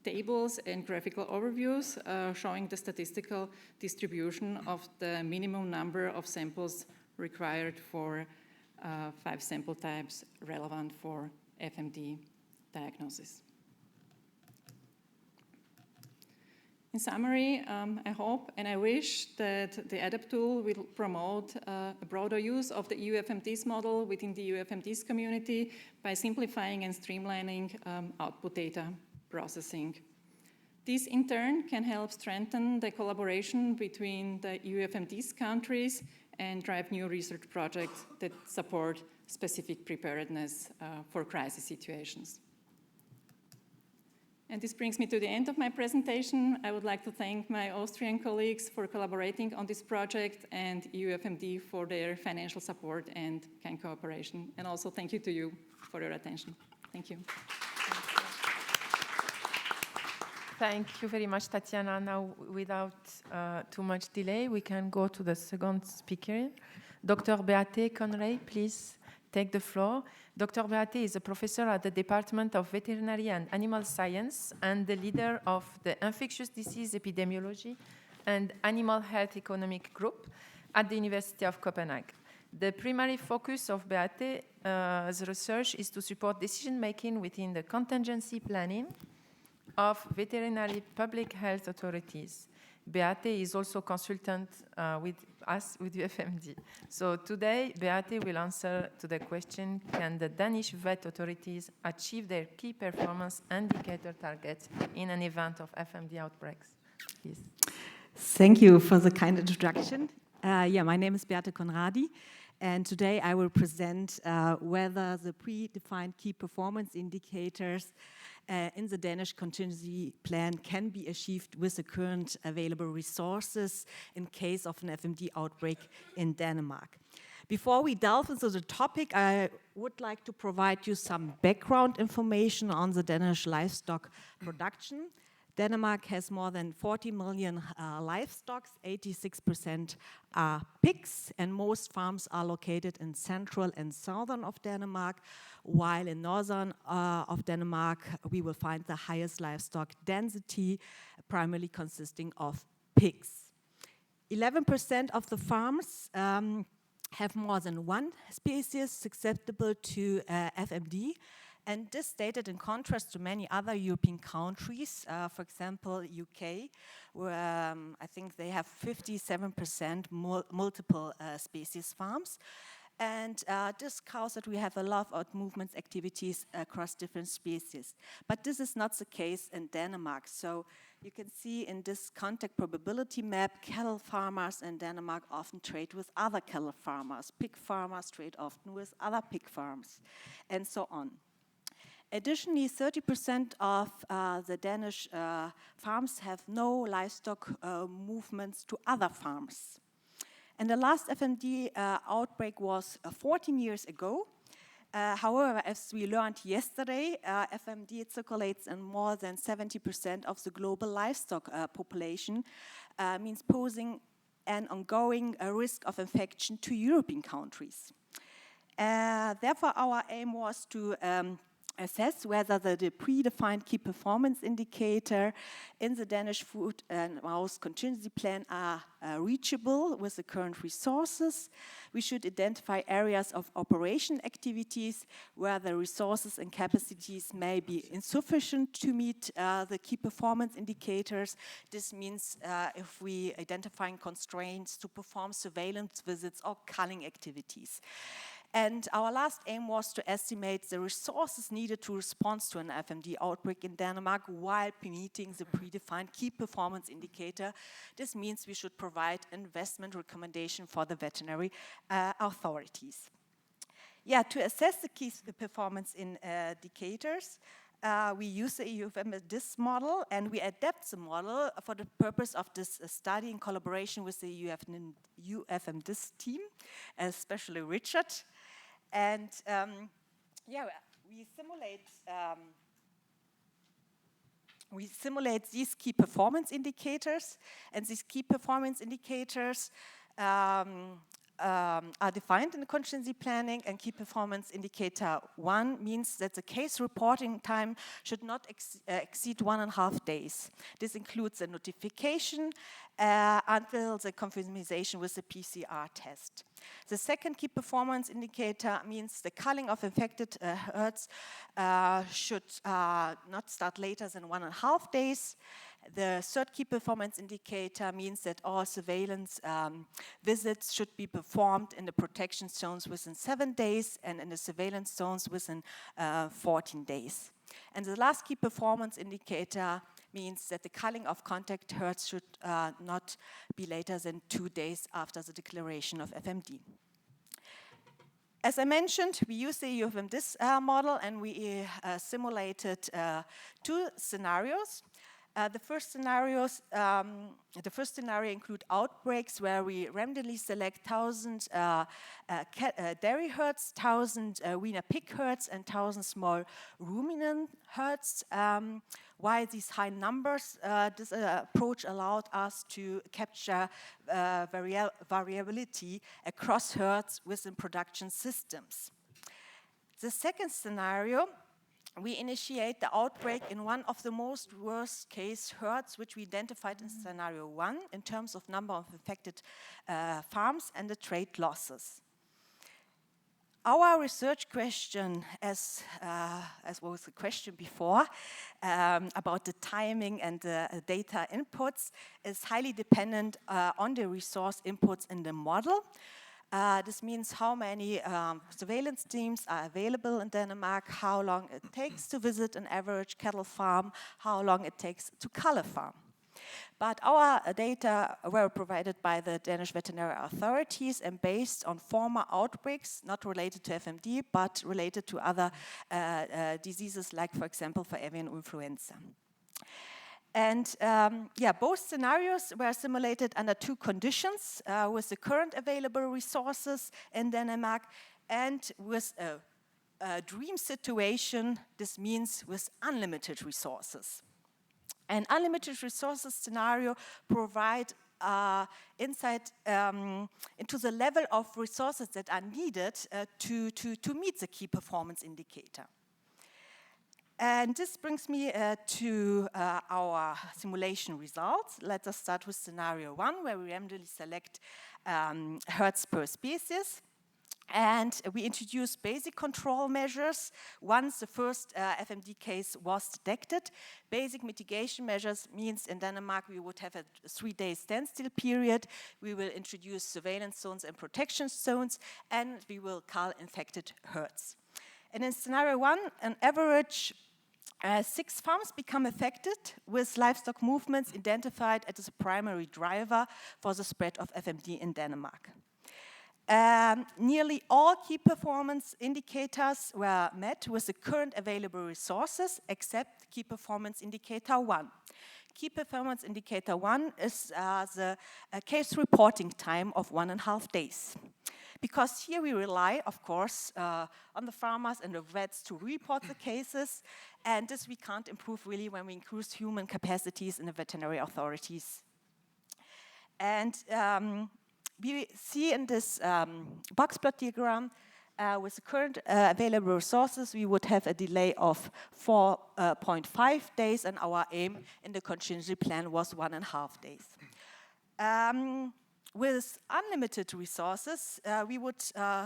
tables and graphical overviews showing the statistical distribution of the minimum number of samples required for 5 sample types relevant for FMD diagnosis. In summary, I hope and I wish that the ADAPT tool will promote a broader use of the EuFMDis model within the EuFMDis community by simplifying and streamlining output data processing. This in turn can help strengthen the collaboration between the EuFMDis countries and drive new research projects that support specific preparedness for crisis situations. And this brings me to the end of my presentation. I would like to thank my Austrian colleagues for collaborating on this project and EuFMD for their financial support and kind cooperation. And also thank you to you for your attention. Thank you. Thank you very much, Tatiana. Now, without too much delay, we can go to the second speaker. Dr. Beate Conrady, please take the floor. Dr. Beate is a professor at the Department of Veterinary and Animal Science and the leader of the Infectious Disease Epidemiology and Animal Health Economic Group at the University of Copenhagen. The primary focus of Beate's research is to support decision-making within the contingency planning of veterinary public health authorities. Beate is also consultant with us, with EuFMD. So today, Beate will answer to the question, can the Danish Vet Authorities achieve their key performance indicator targets in an event of FMD outbreaks? Please. Thank you for the kind introduction. My name is Beate Conrady, and today I will present whether the predefined key performance indicators in the Danish contingency plan can be achieved with the current available resources in case of an FMD outbreak in Denmark. Before we delve into the topic, I would like to provide you some background information on the Danish livestock production. Denmark has more than 40 million livestock, 86% are pigs, and most farms are located in central and southern of Denmark, while in northern of Denmark we will find the highest livestock density, primarily consisting of pigs. 11% of the farms have more than one species susceptible to FMD. And this stated in contrast to many other European countries, for example, UK, where I think they have 57% multiple species farms. And this causes that we have a lot of movements activities across different species. But this is not the case in Denmark. So you can see in this contact probability map, cattle farmers in Denmark often trade with other cattle farmers. Pig farmers trade often with other pig farms, and so on. Additionally, 30% of the Danish farms have no livestock movements to other farms. And the last FMD outbreak was 14 years ago. However, as we learned yesterday, FMD circulates in more than 70% of the global livestock population, means posing an ongoing risk of infection to European countries. Therefore, our aim was to assess whether the predefined key performance indicator in the Danish food and mouse contingency plan are reachable with the current resources. We should identify areas of operation activities where the resources and capacities may be insufficient to meet the key performance indicators. This means if we identify constraints to perform surveillance visits or culling activities. And our last aim was to estimate the resources needed to respond to an FMD outbreak in Denmark while meeting the predefined key performance indicator. This means we should provide investment recommendation for the veterinary authorities. Yeah, to assess the key performance indicators, we use the EuFMDis model, and we adapt the model for the purpose of this study in collaboration with the EuFMDis team, especially Richard. And yeah, we simulate these key performance indicators, and these key performance indicators are defined in the contingency planning, and key performance indicator 1 means that the case reporting time should not exceed 1.5 days. This includes a notification until the confirmation with the PCR test. The second key performance indicator means the culling of infected herds should not start later than 1.5 days. The third key performance indicator means that all surveillance visits should be performed in the protection zones within 7 days and in the surveillance zones within 14 days. And the last key performance indicator means that the culling of contact herds should not be later than 2 days after the declaration of FMD. As I mentioned, we used the EuFMDis model, and we simulated 2 scenarios. The first scenario include outbreaks where we randomly select 1,000 dairy herds, 1,000 weaner pig herds, and 1,000 small ruminant herds. Why these high numbers? This approach allowed us to capture variability across herds within production systems. The second scenario, we initiate the outbreak in one of the most worst case herds, which we identified in scenario 1 in terms of number of infected farms and the trade losses. Our research question, as was the question before, about the timing and the data inputs, is highly dependent on the resource inputs in the model. This means how many surveillance teams are available in Denmark, how long it takes to visit an average cattle farm, how long it takes to cull a farm. But our data were provided by the Danish Veterinary Authorities and based on former outbreaks, not related to FMD, but related to other diseases like, for example, for avian influenza. And yeah, both scenarios were simulated under 2 conditions, with the current available resources in Denmark and with a dream situation. This means with unlimited resources. An unlimited resources scenario provide insight into the level of resources that are needed to meet the key performance indicator. And this brings me to our simulation results. Let us start with scenario 1, where we randomly select herds per species. And we introduced basic control measures once the first FMD case was detected. Basic mitigation measures means in Denmark we would have a 3-day standstill period. We will introduce surveillance zones and protection zones, and we will cull infected herds. And in scenario 1, on average, 6 farms become affected, with livestock movements identified as a primary driver for the spread of FMD in Denmark. Nearly all key performance indicators were met with the current available resources, except key performance indicator 1. Key performance indicator 1 is the case reporting time of 1.5 days. Because here we rely, of course, on the farmers and the vets to report the cases, and this we can't improve really when we increase human capacities in the veterinary authorities. And we see in this box plot diagram, with the current available resources, we would have a delay of 4.5 days, and our aim in the contingency plan was 1.5 days. With unlimited resources, we would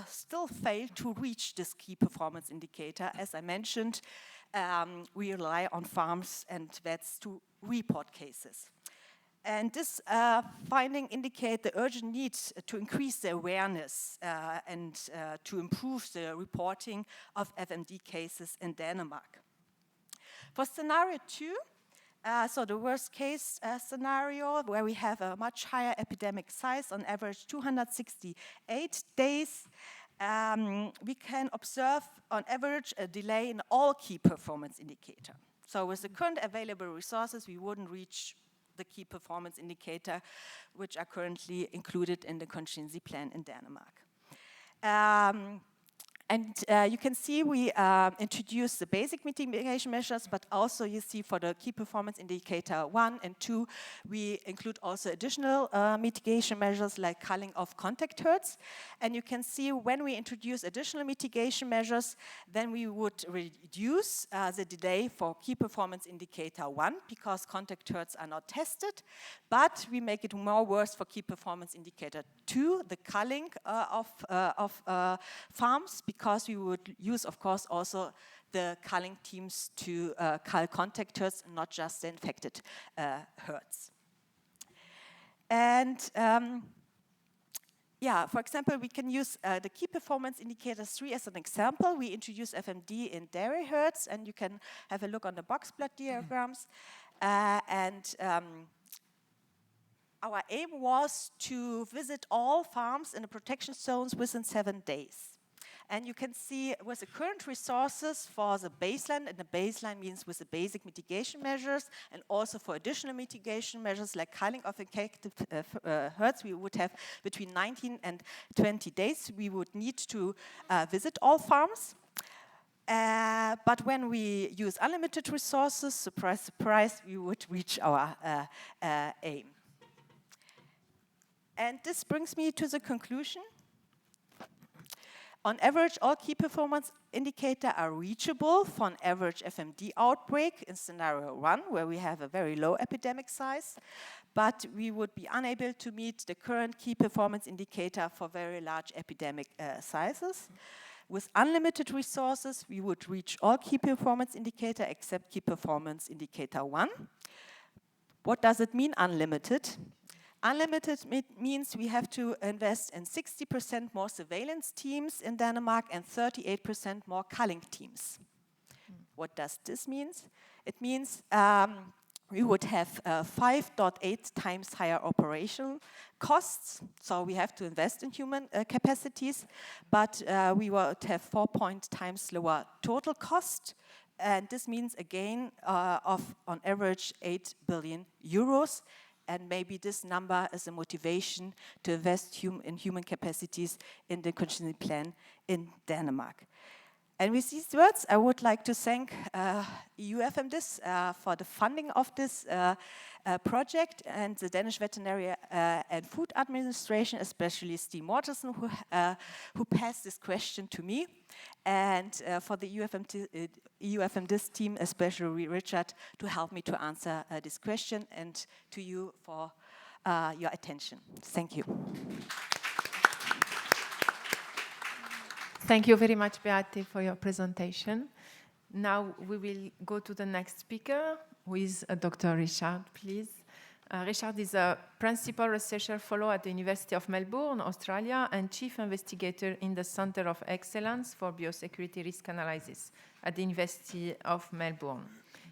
still fail to reach this key performance indicator. As I mentioned, we rely on farms and vets to report cases. And this finding indicates the urgent need to increase the awareness and to improve the reporting of FMD cases in Denmark. For scenario 2, so the worst case scenario, where we have a much higher epidemic size, on average 268 days, we can observe on average a delay in all key performance indicators. So with the current available resources, we wouldn't reach the key performance indicator, which are currently included in the contingency plan in Denmark. You can see we introduced the basic mitigation measures, but also you see for the key performance indicator 1 and 2, we include also additional mitigation measures like culling of contact herds. And you can see when we introduce additional mitigation measures, then we would reduce the delay for key performance indicator 1 because contact herds are not tested, but we make it more worse for key performance indicator 2, the culling of farms, because we would use, of course, also the culling teams to cull contact herds, not just the infected herds. And for example, we can use the key performance indicator 3 as an example. We introduce FMD in dairy herds, and you can have a look on the box plot diagrams. Our aim was to visit all farms in the protection zones within 7 days. And you can see with the current resources for the baseline, and the baseline means with the basic mitigation measures, and also for additional mitigation measures like culling of infected herds, we would have between 19 and 20 days. We would need to visit all farms. But when we use unlimited resources, surprise, surprise, we would reach our aim. And this brings me to the conclusion. On average, all key performance indicators are reachable for an average FMD outbreak in scenario 1, where we have a very low epidemic size, but we would be unable to meet the current key performance indicator for very large epidemic sizes. With unlimited resources, we would reach all key performance indicators except key performance indicator 1. What does it mean, unlimited? Unlimited means we have to invest in 60% more surveillance teams in Denmark and 38% more culling teams. What does this mean? It means we would have 5.8 times higher operational costs, so we have to invest in human capacities, but we would have 4 times lower total cost, and this means a gain of, on average, 8 billion euros. And maybe this number is a motivation to invest in human capacities in the contingency plan in Denmark. And with these words, I would like to thank EuFMDis for the funding of this project, and the Danish Veterinary and Food Administration, especially Steve Mortensen, who passed this question to me, and for the EuFMDis team, especially Richard, to help me to answer this question, and to you for your attention. Thank you. Thank you very much, Beate, for your presentation. Now we will go to the next speaker, who is Dr. Richard, please. Richard is a principal researcher fellow at the University of Melbourne, Australia, and chief investigator in the Centre of Excellence for Biosecurity Risk Analysis at the University of Melbourne.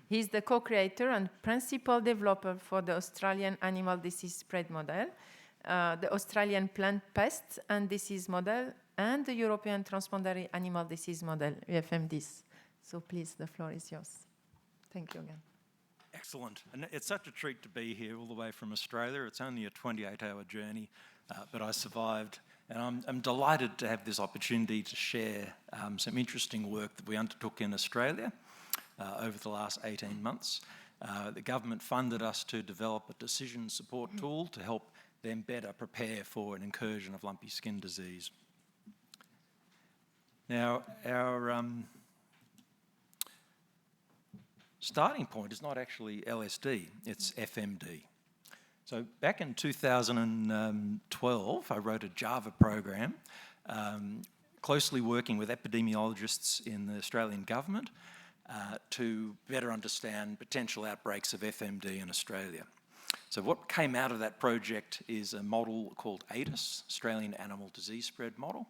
He is the co-creator and principal developer for the Australian Animal Disease Spread Model, the Australian Plant Pest and Disease Model, and the European Transboundary Animal Disease Model, EuFMDis. So please, the floor is yours. Thank you again. Excellent. And it's such a treat to be here all the way from Australia. It's only a 28-hour journey, but I survived. And I'm delighted to have this opportunity to share some interesting work that we undertook in Australia over the last 18 months. The government funded us to develop a decision support tool to help them better prepare for an incursion of lumpy skin disease. Now, our starting point is not actually LSD, it's FMD. So back in 2012, I wrote a Java program closely working with epidemiologists in the Australian government to better understand potential outbreaks of FMD in Australia. So what came out of that project is a model called ADIS, Australian Animal Disease Spread Model,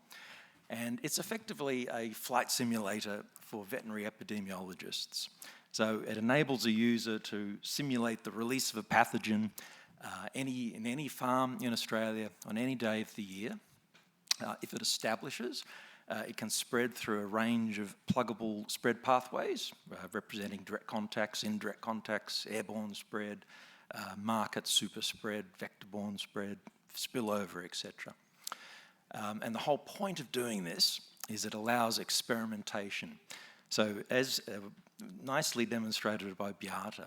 and it's effectively a flight simulator for veterinary epidemiologists. So it enables a user to simulate the release of a pathogen in any farm in Australia on any day of the year. If it establishes, it can spread through a range of pluggable spread pathways, representing direct contacts, indirect contacts, airborne spread, market super spread, vector-borne spread, spillover, etc. And the whole point of doing this is it allows experimentation. So as nicely demonstrated by Beate,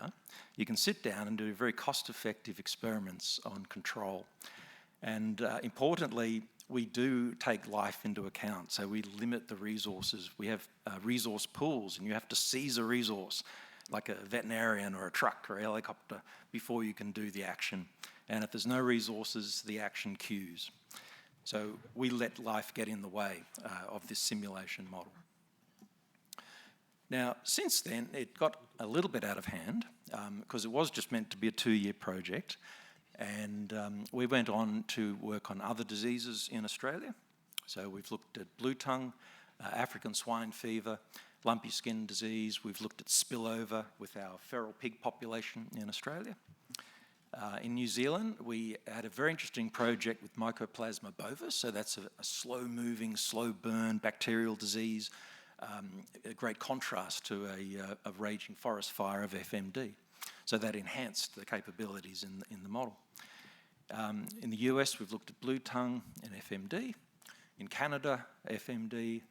you can sit down and do very cost-effective experiments on control. And importantly, we do take life into account, so we limit the resources. We have resource pools, and you have to seize a resource, like a veterinarian or a truck or a helicopter, before you can do the action. And if there's no resources, the action queues. So we let life get in the way of this simulation model. Now, since then, it got a little bit out of hand because it was just meant to be a 2-year project. And we went on to work on other diseases in Australia. So we've looked at blue tongue, African swine fever, lumpy skin disease. We've looked at spillover with our feral pig population in Australia. In New Zealand, we had a very interesting project with Mycoplasma bovis. So that's a slow-moving, slow-burn bacterial disease, a great contrast to a raging forest fire of FMD. So that enhanced the capabilities in the model. In the US, we've looked at blue tongue and FMD. In Canada, FMD.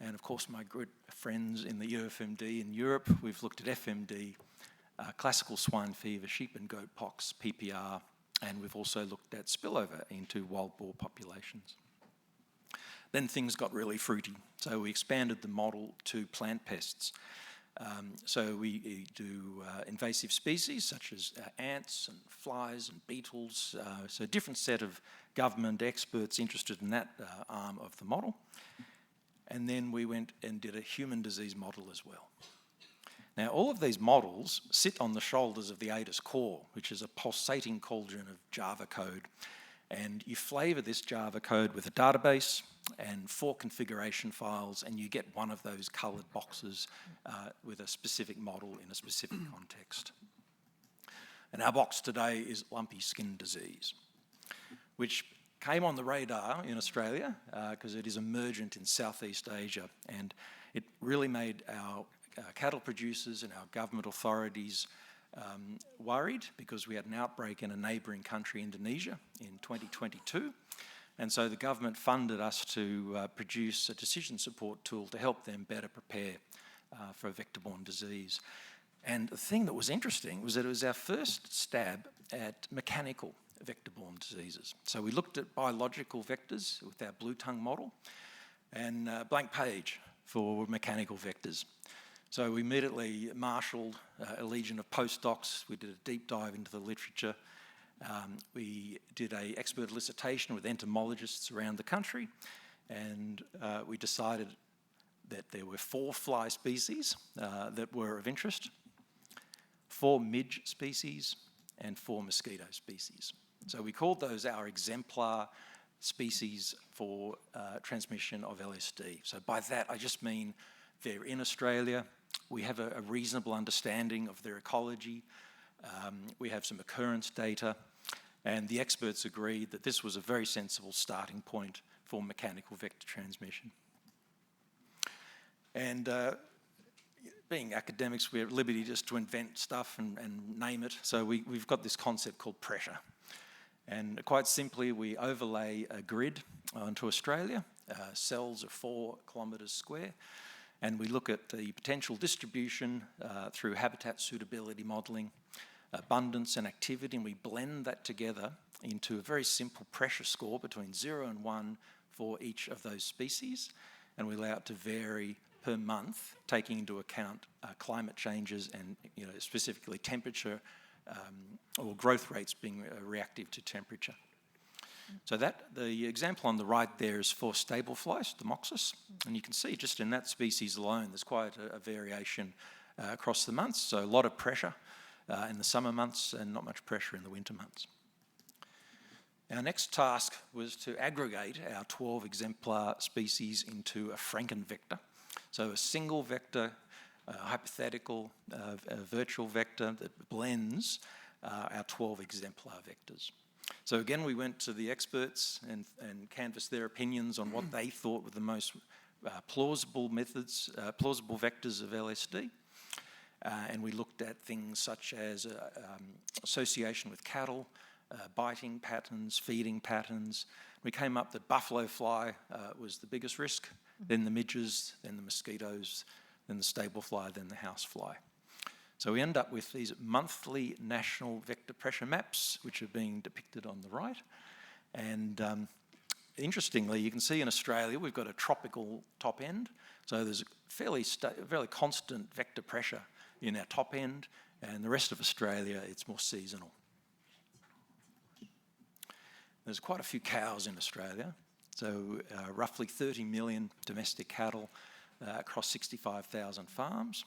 And of course, my good friends in the EuFMD in Europe, we've looked at FMD, classical swine fever, sheep and goat pox, PPR, and we've also looked at spillover into wild boar populations. Then things got really fruity, so we expanded the model to plant pests. So we do invasive species such as ants and flies and beetles, so a different set of government experts interested in that arm of the model. And then we went and did a human disease model as well. Now, all of these models sit on the shoulders of the ADIS core, which is a pulsating cauldron of Java code. And you flavour this Java code with a database and 4 configuration files, and you get one of those coloured boxes with a specific model in a specific context. And our box today is lumpy skin disease, which came on the radar in Australia because it is emergent in Southeast Asia, and it really made our cattle producers and our government authorities worried because we had an outbreak in a neighbouring country, Indonesia, in 2022. And so the government funded us to produce a decision support tool to help them better prepare for vector-borne disease. And the thing that was interesting was that it was our first stab at mechanical vector-borne diseases. So we looked at biological vectors with our blue tongue model and blank page for mechanical vectors. So we immediately marshalled a legion of postdocs. We did a deep dive into the literature. We did an expert elicitation with entomologists around the country, and we decided that there were 4 fly species that were of interest, 4 midge species, and 4 mosquito species. So we called those our exemplar species for transmission of LSD. So by that I just mean they're in Australia, we have a reasonable understanding of their ecology, we have some occurrence data, and the experts agreed that this was a very sensible starting point for mechanical vector transmission. And being academics, we're at liberty just to invent stuff and name it. So we've got this concept called pressure. And quite simply, we overlay a grid onto Australia, cells of 4 kilometres square, and we look at the potential distribution through habitat suitability modelling, abundance and activity, and we blend that together into a very simple pressure score between 0 and 1 for each of those species, and we allow it to vary per month, taking into account climate changes and specifically temperature or growth rates being reactive to temperature. So the example on the right there is for stable flies, Demoxys, and you can see just in that species alone there's quite a variation across the months, so a lot of pressure in the summer months and not much pressure in the winter months. Our next task was to aggregate our 12 exemplar species into a Frankenvector. So a single vector, hypothetical, virtual vector that blends our 12 exemplar vectors. So again, we went to the experts and canvassed their opinions on what they thought were the most plausible methods, plausible vectors of LSD. And we looked at things such as association with cattle, biting patterns, feeding patterns. We came up that buffalo fly was the biggest risk, then the midges, then the mosquitoes, then the stable fly, then the house fly. So we end up with these monthly national vector pressure maps, which are being depicted on the right. And interestingly, you can see in Australia, we've got a tropical top end. So there's fairly constant vector pressure in our top end, and the rest of Australia, it's more seasonal. There's quite a few cows in Australia. So roughly 30 million domestic cattle across 65,000 farms.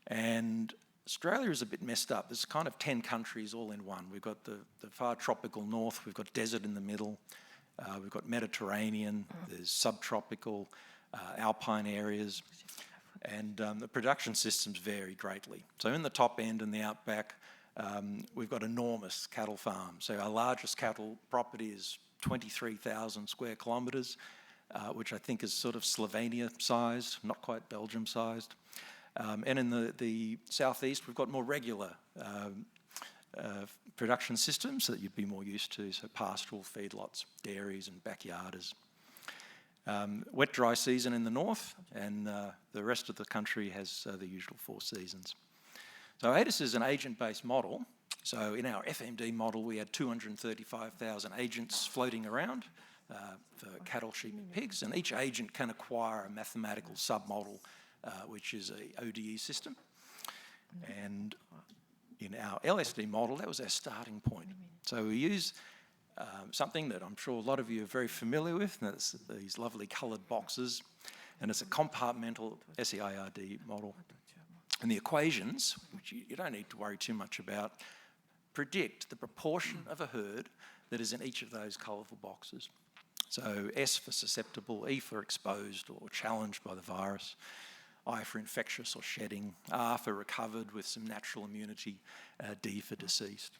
And Australia is a bit messed up. There's kind of 10 countries all in one. We've got the far tropical north, we've got desert in the middle, we've got Mediterranean, there's subtropical, alpine areas, and the production systems vary greatly. So in the top end and the outback, we've got enormous cattle farms. So our largest cattle property is 23,000 square kilometres, which I think is sort of Slovenia-sized, not quite Belgium-sized. And in the southeast, we've got more regular production systems that you'd be more used to, so pastoral feedlots, dairies and backyarders. Wet dry season in the north, and the rest of the country has the usual 4 seasons. So ADIS is an agent-based model. So in our FMD model, we had 235,000 agents floating around for cattle, sheep and pigs, and each agent can acquire a mathematical submodel, which is a ODE system. And in our LSD model, that was our starting point. So we use something that I'm sure a lot of you are very familiar with, and that's these lovely coloured boxes, and it's a compartmental SEIRD model. And the equations, which you don't need to worry too much about, predict the proportion of a herd that is in each of those colourful boxes. So S for susceptible, E for exposed or challenged by the virus, I for infectious or shedding, R for recovered with some natural immunity, D for deceased.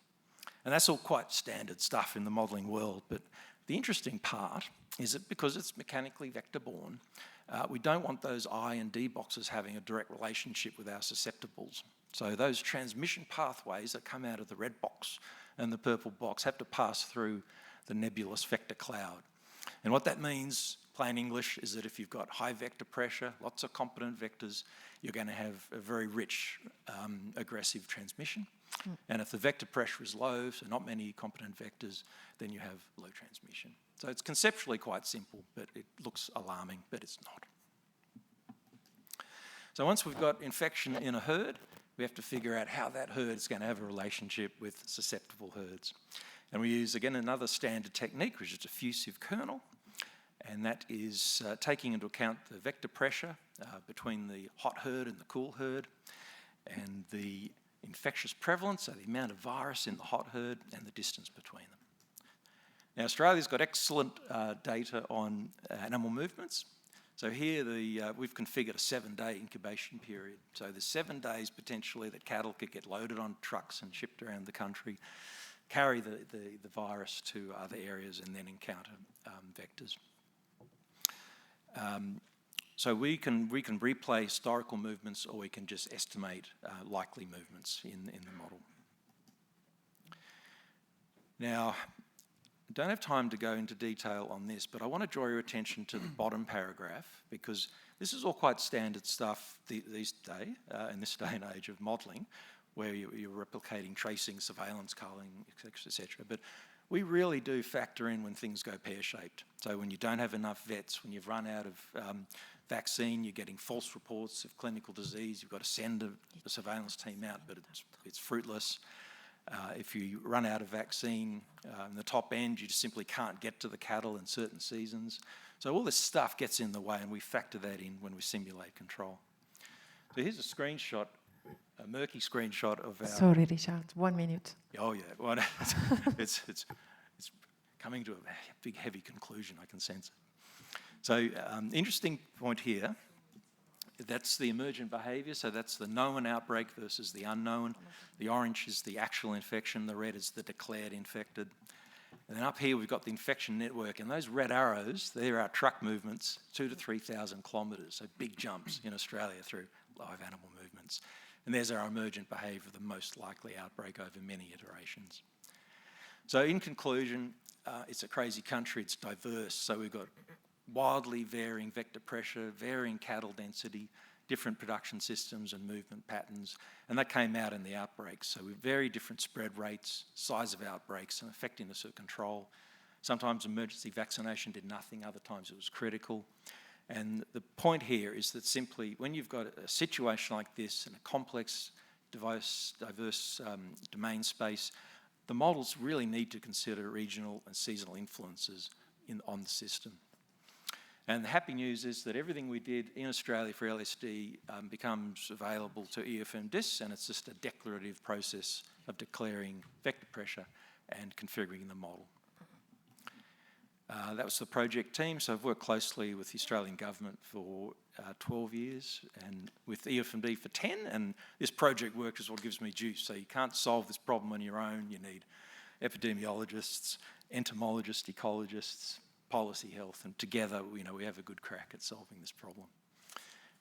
And that's all quite standard stuff in the modelling world, but the interesting part is that because it's mechanically vector-borne, we don't want those I and D boxes having a direct relationship with our susceptibles. So those transmission pathways that come out of the red box and the purple box have to pass through the nebulous vector cloud. And what that means, plain English, is that if you've got high vector pressure, lots of competent vectors, you're going to have a very rich, aggressive transmission. And if the vector pressure is low, so not many competent vectors, then you have low transmission. So it's conceptually quite simple, but it looks alarming, but it's not. So once we've got infection in a herd, we have to figure out how that herd is going to have a relationship with susceptible herds. And we use, again, another standard technique, which is diffusive kernel. and that is taking into account the vector pressure between the hot herd and the cool herd, and the infectious prevalence, so the amount of virus in the hot herd, and the distance between them. Now, Australia's got excellent data on animal movements. So here we've configured a 7-day incubation period. So there's 7 days potentially that cattle could get loaded on trucks and shipped around the country, carry the virus to other areas, and then encounter vectors. So we can replay historical movements, or we can just estimate likely movements in the model. Now, I don't have time to go into detail on this, but I want to draw your attention to the bottom paragraph, because this is all quite standard stuff in this day and age of modelling, where you're replicating tracing, surveillance, culling, etc. But we really do factor in when things go pear-shaped. So when you don't have enough vets, when you've run out of vaccine, you're getting false reports of clinical disease, you've got to send a surveillance team out, but it's fruitless. If you run out of vaccine in the top end, you just simply can't get to the cattle in certain seasons. So all this stuff gets in the way, and we factor that in when we simulate control. So here's a screenshot, a murky screenshot of our... Sorry, Richard, 1 minute. Oh, yeah. Well, it's coming to a big, heavy conclusion, I can sense it. So interesting point here. That's the emergent behaviour, so that's the known outbreak versus the unknown. The orange is the actual infection, the red is the declared infected. And then up here we've got the infection network, and those red arrows, they're our truck movements, 2,000 to 3,000 kilometres, so big jumps in Australia through live animal movements. And there's our emergent behaviour, the most likely outbreak over many iterations. So in conclusion, it's a crazy country, it's diverse, so we've got wildly varying vector pressure, varying cattle density, different production systems and movement patterns, and that came out in the outbreaks. So with very different spread rates, size of outbreaks, and effectiveness of control. Sometimes emergency vaccination did nothing, other times it was critical. And the point here is that simply when you've got a situation like this in a complex, diverse domain space, the models really need to consider regional and seasonal influences on the system. And the happy news is that everything we did in Australia for LSD becomes available to EuFMDis, and it's just a declarative process of declaring vector pressure and configuring the model. That was the project team, so I've worked closely with the Australian government for 12 years and with EuFMD for 10, and this project work is what gives me juice. So you can't solve this problem on your own. You need epidemiologists, entomologists, ecologists, policy health, and together we have a good crack at solving this problem.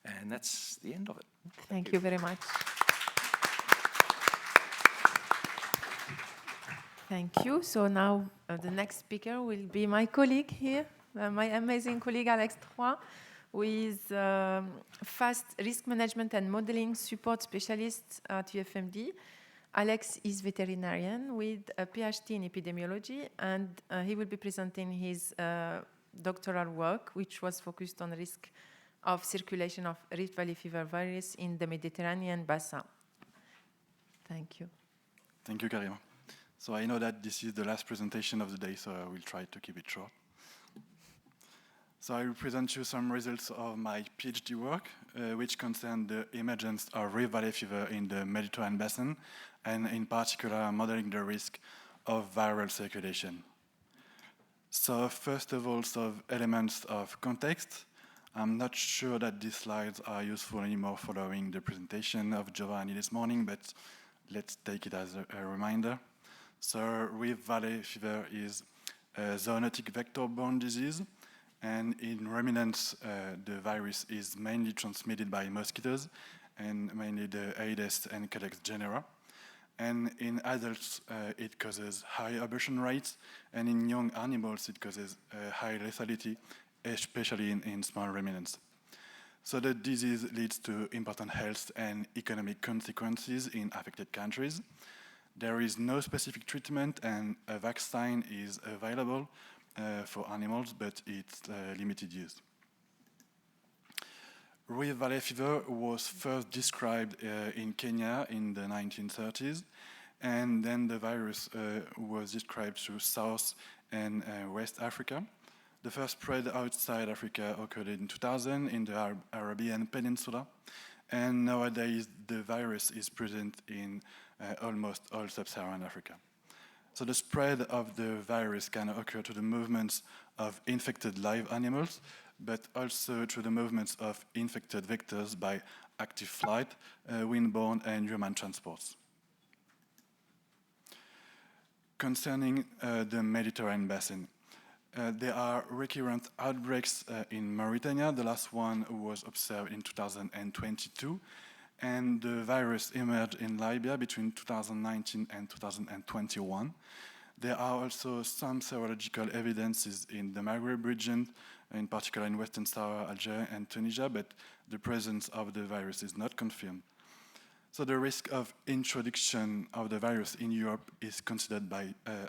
And that's the end of it. Thank you very much. Thank you. So now the next speaker will be my colleague here, my amazing colleague Alex Drouin, who is fast risk management and modeling support specialist at EuFMD. Alex is veterinarian with a PhD in epidemiology, and he will be presenting his doctoral work, which was focused on risk of circulation of Rift Valley fever virus in the Mediterranean Basin. Thank you. Thank you, Karima. So I know that this is the last presentation of the day, so I will try to keep it short. So I will present you some results of my PhD work, which concern the emergence of Rift Valley fever in the Mediterranean Basin, and in particular modeling the risk of viral circulation. So first of all, some elements of context. I'm not sure that these slides are useful anymore following the presentation of Giovanni this morning, but let's take it as a reminder. So Rift Valley fever is a zoonotic vector-borne disease, and in ruminants, the virus is mainly transmitted by mosquitoes, and mainly the Aedes and Calyx genera. And in adults, it causes high abortion rates, and in young animals, it causes high lethality, especially in small ruminants. So the disease leads to important health and economic consequences in affected countries. There is no specific treatment, and a vaccine is available for animals, but it's limited use. Rift Valley fever was first described in Kenya in the 1930s, and then the virus was described through South and West Africa. The first spread outside Africa occurred in 2000 in the Arabian Peninsula, and nowadays the virus is present in almost all sub-Saharan Africa. So the spread of the virus can occur through the movements of infected live animals, but also through the movements of infected vectors by active flight, windborne and human transports. Concerning the Mediterranean Basin, there are recurrent outbreaks in Mauritania. The last one was observed in 2022, and the virus emerged in Libya between 2019 and 2021. There are also some serological evidences in the Maghreb region, in particular in Western Sahara, Algeria, and Tunisia, but the presence of the virus is not confirmed. So the risk of introduction of the virus in Europe is considered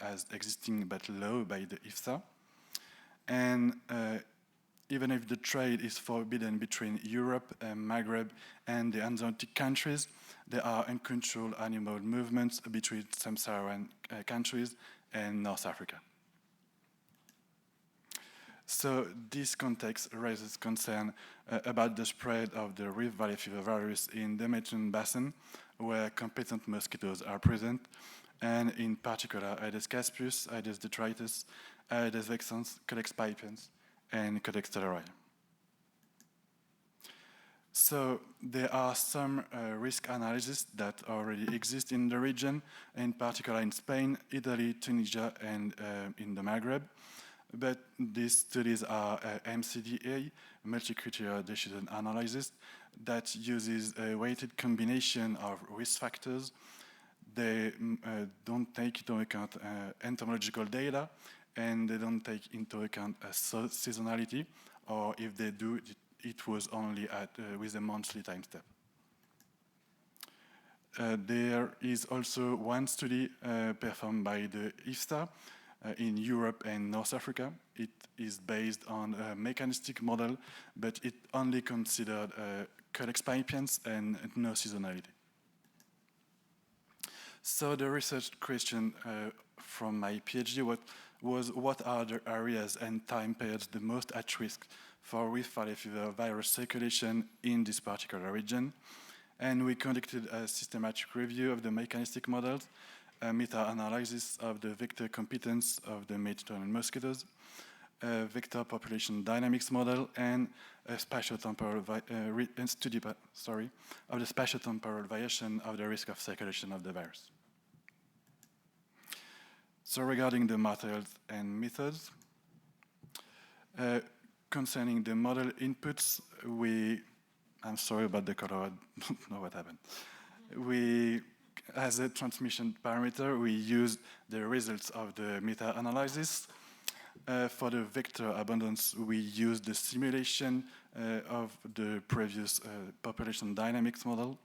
as existing but low by the IFSA. And even if the trade is forbidden between Europe, Maghreb, and the Atlantic countries, there are uncontrolled animal movements between sub-Saharan countries and North Africa. So this context raises concern about the spread of the Rift Valley fever virus in the Mediterranean Basin, where competent mosquitoes are present, and in particular Aedes caspus, Aedes detritus, Aedes vexans, Codex pipiens, and Codex stellari. So there are some risk analyses that already exist in the region, in particular in Spain, Italy, Tunisia, and in the Maghreb. But these studies are MCDA, multi-criteria decision analysis, that uses a weighted combination of risk factors. They don't take into account entomological data, and they don't take into account seasonality, or if they do, it was only with a monthly time step. There is also one study performed by the IFSA in Europe and North Africa. It is based on a mechanistic model, but it only considered Codex pipiens and no seasonality. So the research question from my PhD was what are the areas and time periods the most at risk for Rift Valley fever virus circulation in this particular region. And we conducted a systematic review of the mechanistic models, a meta-analysis of the vector competence of the Mediterranean mosquitoes, a vector population dynamics model, and a spatio-temporal study of the spatio-temporal variation of the risk of circulation of the virus. So regarding the materials and methods, concerning the model inputs, I'm sorry about the color, I don't know what happened. As a transmission parameter, we used the results of the meta-analysis. For the vector abundance, we used the simulation of the previous population dynamics model.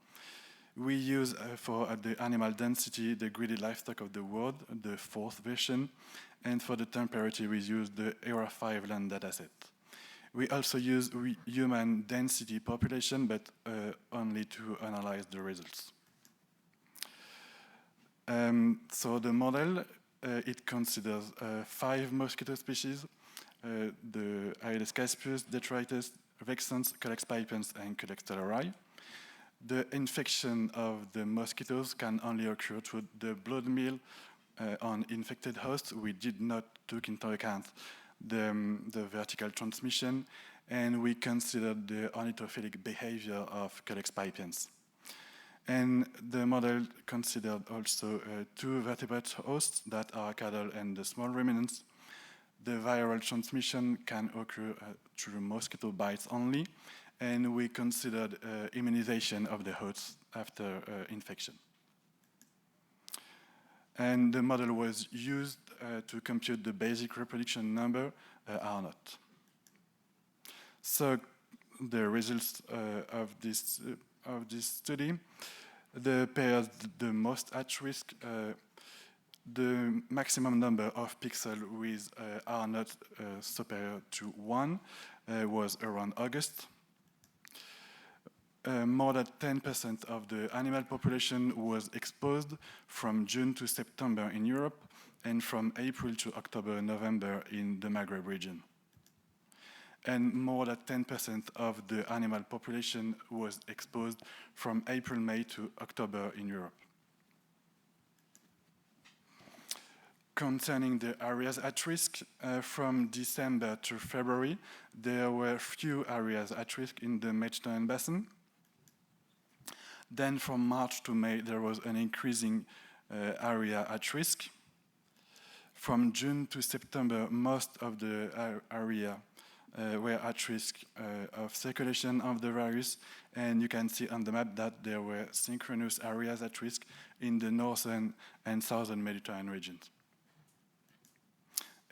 We use for the animal density, the greedy livestock of the world, the fourth version. And for the temperature, we use the ERA 5 land dataset. We also use human density population, but only to analyze the results. So the model, it considers 5 mosquito species, the Aedes caspus, detritus, vexans, Codex pipiens, and Codex stellari. The infection of the mosquitoes can only occur through the blood meal on infected hosts. We did not take into account the vertical transmission, and we considered the ornithophilic behavior of Codex pipiens. And the model considered also 2 vertebrate hosts that are cattle and the small ruminants. The viral transmission can occur through mosquito bites only, and we considered immunization of the hosts after infection. And the model was used to compute the basic reproduction number, R0. So the results of this study, the pairs the most at risk, the maximum number of pixels with R0 superior to 1 was around August. More than 10% of the animal population was exposed from June to September in Europe and from April to October, November in the Maghreb region. and more than 10% of the animal population was exposed from April, May to October in Europe. Concerning the areas at risk, from December to February, there were few areas at risk in the Mediterranean Basin. Then from March to May, there was an increasing area at risk. From June to September, most of the area were at risk of circulation of the virus, and you can see on the map that there were synchronous areas at risk in the northern and southern Mediterranean regions.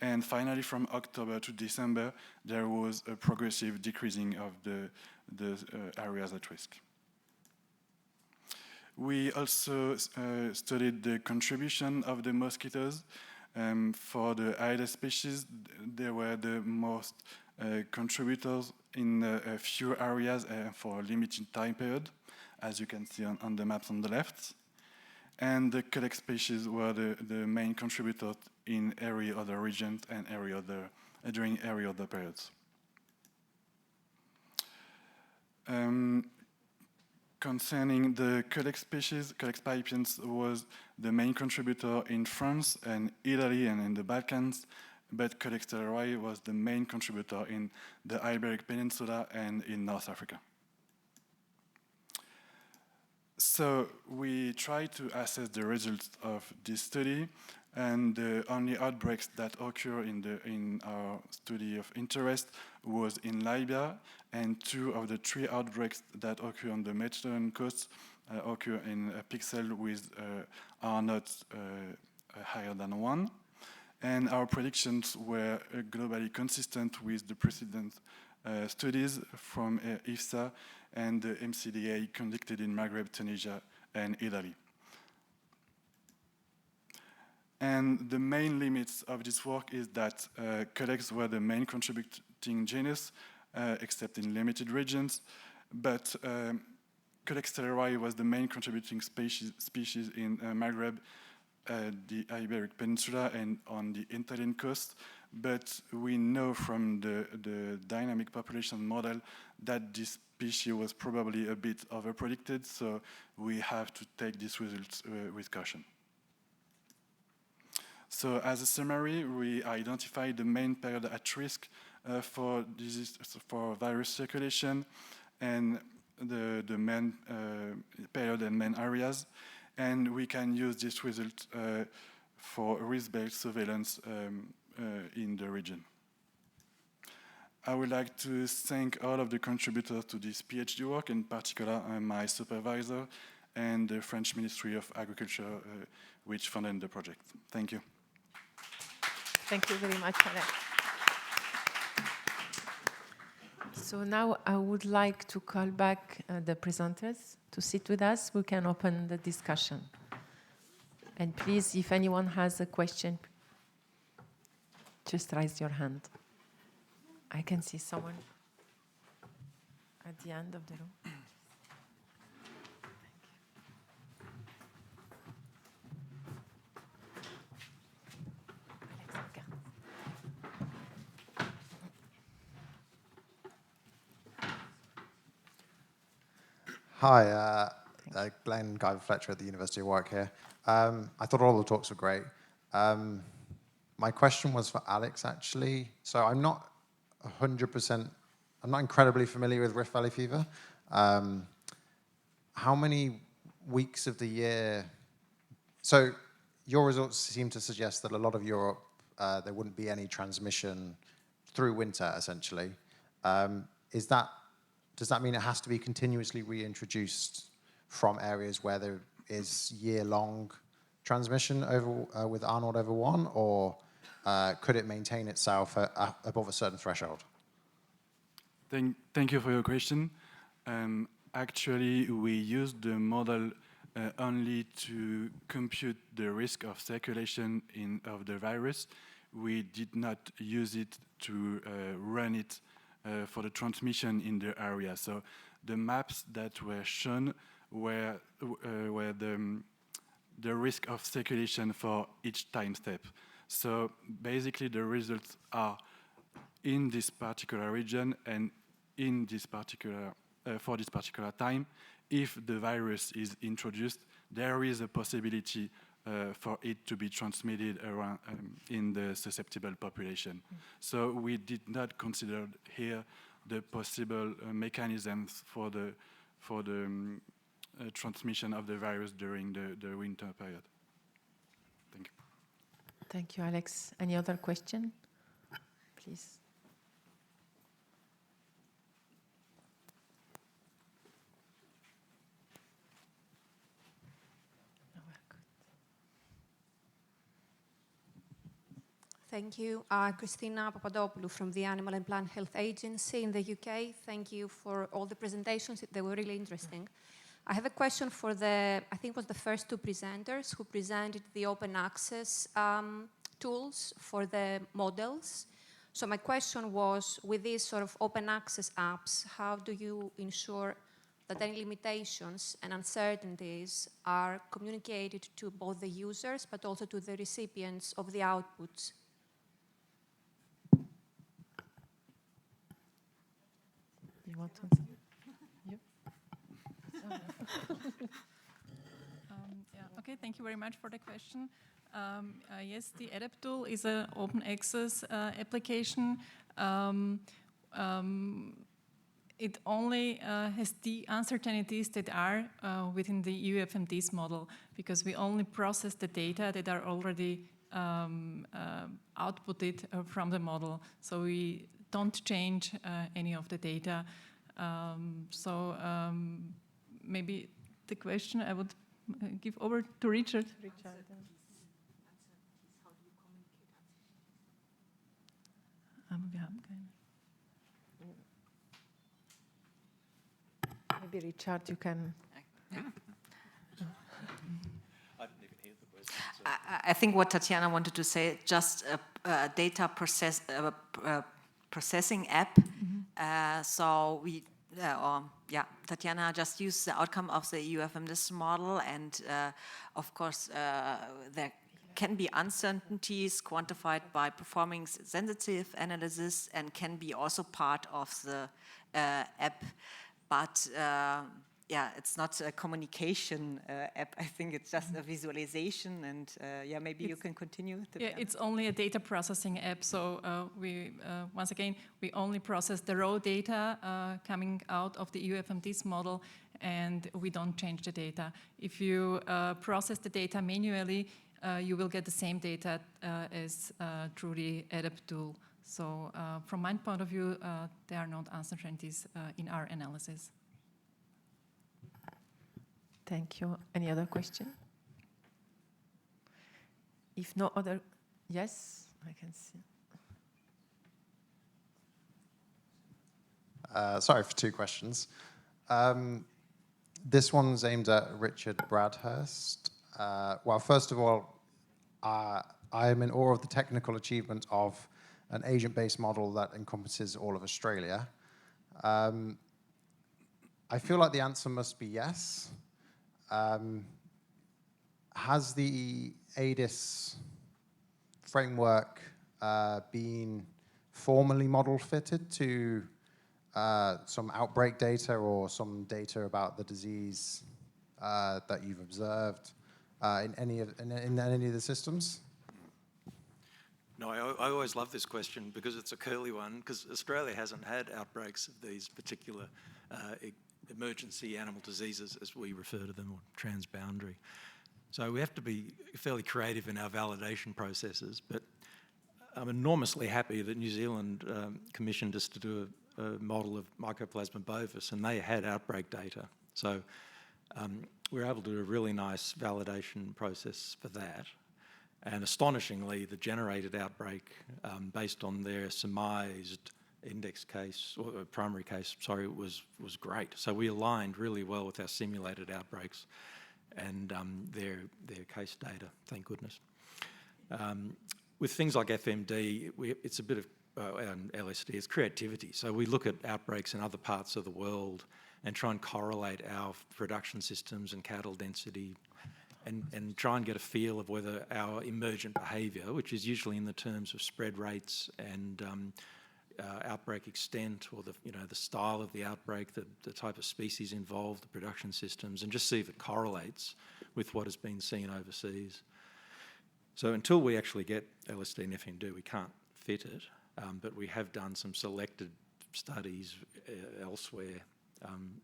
And finally, from October to December, there was a progressive decreasing of the areas at risk. We also studied the contribution of the mosquitoes. For the Aedes species, they were the most contributors in a few areas for a limited time period, as you can see on the maps on the left. And the Culex species were the main contributors in every other region and during every other periods. Concerning the Culex species, Culex pipiens was the main contributor in France and Italy and in the Balkans, but Culex teleri was the main contributor in the Iberian Peninsula and in North Africa. So we tried to assess the results of this study, and the only outbreaks that occur in our study of interest was in Libya, and 2 of the 3 outbreaks that occur on the Mediterranean coast occur in a pixel are not higher than 1. And our predictions were globally consistent with the precedent studies from IFSA and the MCDA conducted in Maghreb, Tunisia, and Italy. And the main limits of this work is that Culex were the main contributing genus, except in limited regions, but Culex teleri was the main contributing species in Maghreb, the Iberian Peninsula, and on the Italian coast. But we know from the dynamic population model that this species was probably a bit overpredicted, so we have to take these results with caution. So as a summary, we identified the main period at risk for disease, for virus circulation, and the main period and main areas, and we can use this result for risk-based surveillance in the region. I would like to thank all of the contributors to this PhD work, in particular my supervisor and the French Ministry of Agriculture, which funded the project. Thank you. Thank you very much, Alex. So now I would like to call back the presenters to sit with us. We can open the discussion. And please, if anyone has a question, just raise your hand. I can see someone at the end of the room. Hi, Glenn Guyver-Fletcher at the University of Warwick here. I thought all the talks were great. My question was for Alex, actually. So I'm not 100%, I'm not incredibly familiar with Rift Valley fever. How many weeks of the year? So your results seem to suggest that a lot of Europe, there wouldn't be any transmission through winter, essentially. Does that mean it has to be continuously reintroduced from areas where there is year-long transmission over with R0 over 1, or could it maintain itself above a certain threshold? Thank you for your question. Actually, we used the model only to compute the risk of circulation of the virus. We did not use it to run it for the transmission in the area. So the maps that were shown were the risk of circulation for each time step. So basically the results are in this particular region and in this particular for this particular time, if the virus is introduced, there is a possibility for it to be transmitted around in the susceptible population. So we did not consider here the possible mechanisms for the transmission of the virus during the winter period. Thank you. Thank you, Alex. Any other question? Please. Thank you. Christina Papadopoulou from the Animal and Plant Health Agency in the UK. Thank you for all the presentations. They were really interesting. I have a question for I think it was the first two presenters who presented the open access tools for the models. So my question was, with these sort of open access apps, how do you ensure that any limitations and uncertainties are communicated to both the users but also to the recipients of the outputs? You want to answer? Okay, thank you very much for the question. Yes, the ADAPT tool is an open access application. It only has the uncertainties that are within the EuFMDis model, because we only process the data that are already outputted from the model. So we don't change any of the data. Maybe the question I would give over to Richard. Maybe Richard, you can. I think what Tatiana wanted to say, just a data processing app. So we, Tatiana just used the outcome of the EuFMDis model, and of course there can be uncertainties quantified by performing sensitive analysis and can be also part of the app. But it's not a communication app. I think it's just a visualization, and maybe you can continue. It's only a data processing app. So we once again, we only process the raw data coming out of the EuFMDis model, and we don't change the data. If you process the data manually, you will get the same data as through the ADAPT tool. So from my point of view, there are no uncertainties in our analysis. Thank you. Any other question? If no other, yes, I can see. Sorry for two questions. This one's aimed at Richard Bradhurst. Well, first of all, I am in awe of the technical achievement of an agent-based model that encompasses all of Australia. I feel like the answer must be yes. Has the ADIS framework been formally model fitted to some outbreak data or some data about the disease that you've observed in any of the systems? No, I always love this question because it's a curly one, because Australia hasn't had outbreaks of these particular emergency animal diseases, as we refer to them, or transboundary. So we have to be fairly creative in our validation processes, but I'm enormously happy that New Zealand commissioned us to do a model of Mycoplasma bovis, and they had outbreak data. So we were able to do a really nice validation process for that. And astonishingly, the generated outbreak, based on their surmised index case, or primary case, sorry, was great. So we aligned really well with our simulated outbreaks and their case data, thank goodness. With things like FMD, it's a bit of LSD, it's creativity. So we look at outbreaks in other parts of the world and try and correlate our production systems and cattle density and try and get a feel of whether our emergent behaviour, which is usually in the terms of spread rates and outbreak extent or the style of the outbreak, the type of species involved, the production systems, and just see if it correlates with what has been seen overseas. So until we actually get LSD and FMD, we can't fit it, but we have done some selected studies elsewhere.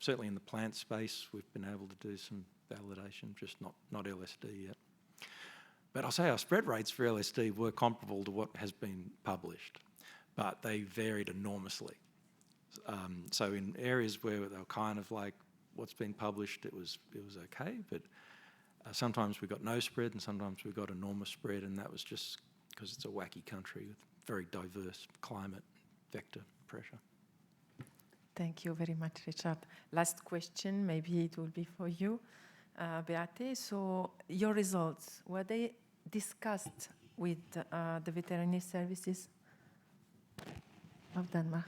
Certainly in the plant space, we've been able to do some validation, just not LSD yet. But I'll say our spread rates for LSD were comparable to what has been published, but they varied enormously. So in areas where they were kind of like what's been published, it was okay, but sometimes we got no spread and sometimes we got enormous spread, and that was just because it's a wacky country with very diverse climate, vector, pressure. Thank you very much, Richard. Last question, maybe it will be for you, Beate. So your results, were they discussed with the veterinary services of Denmark?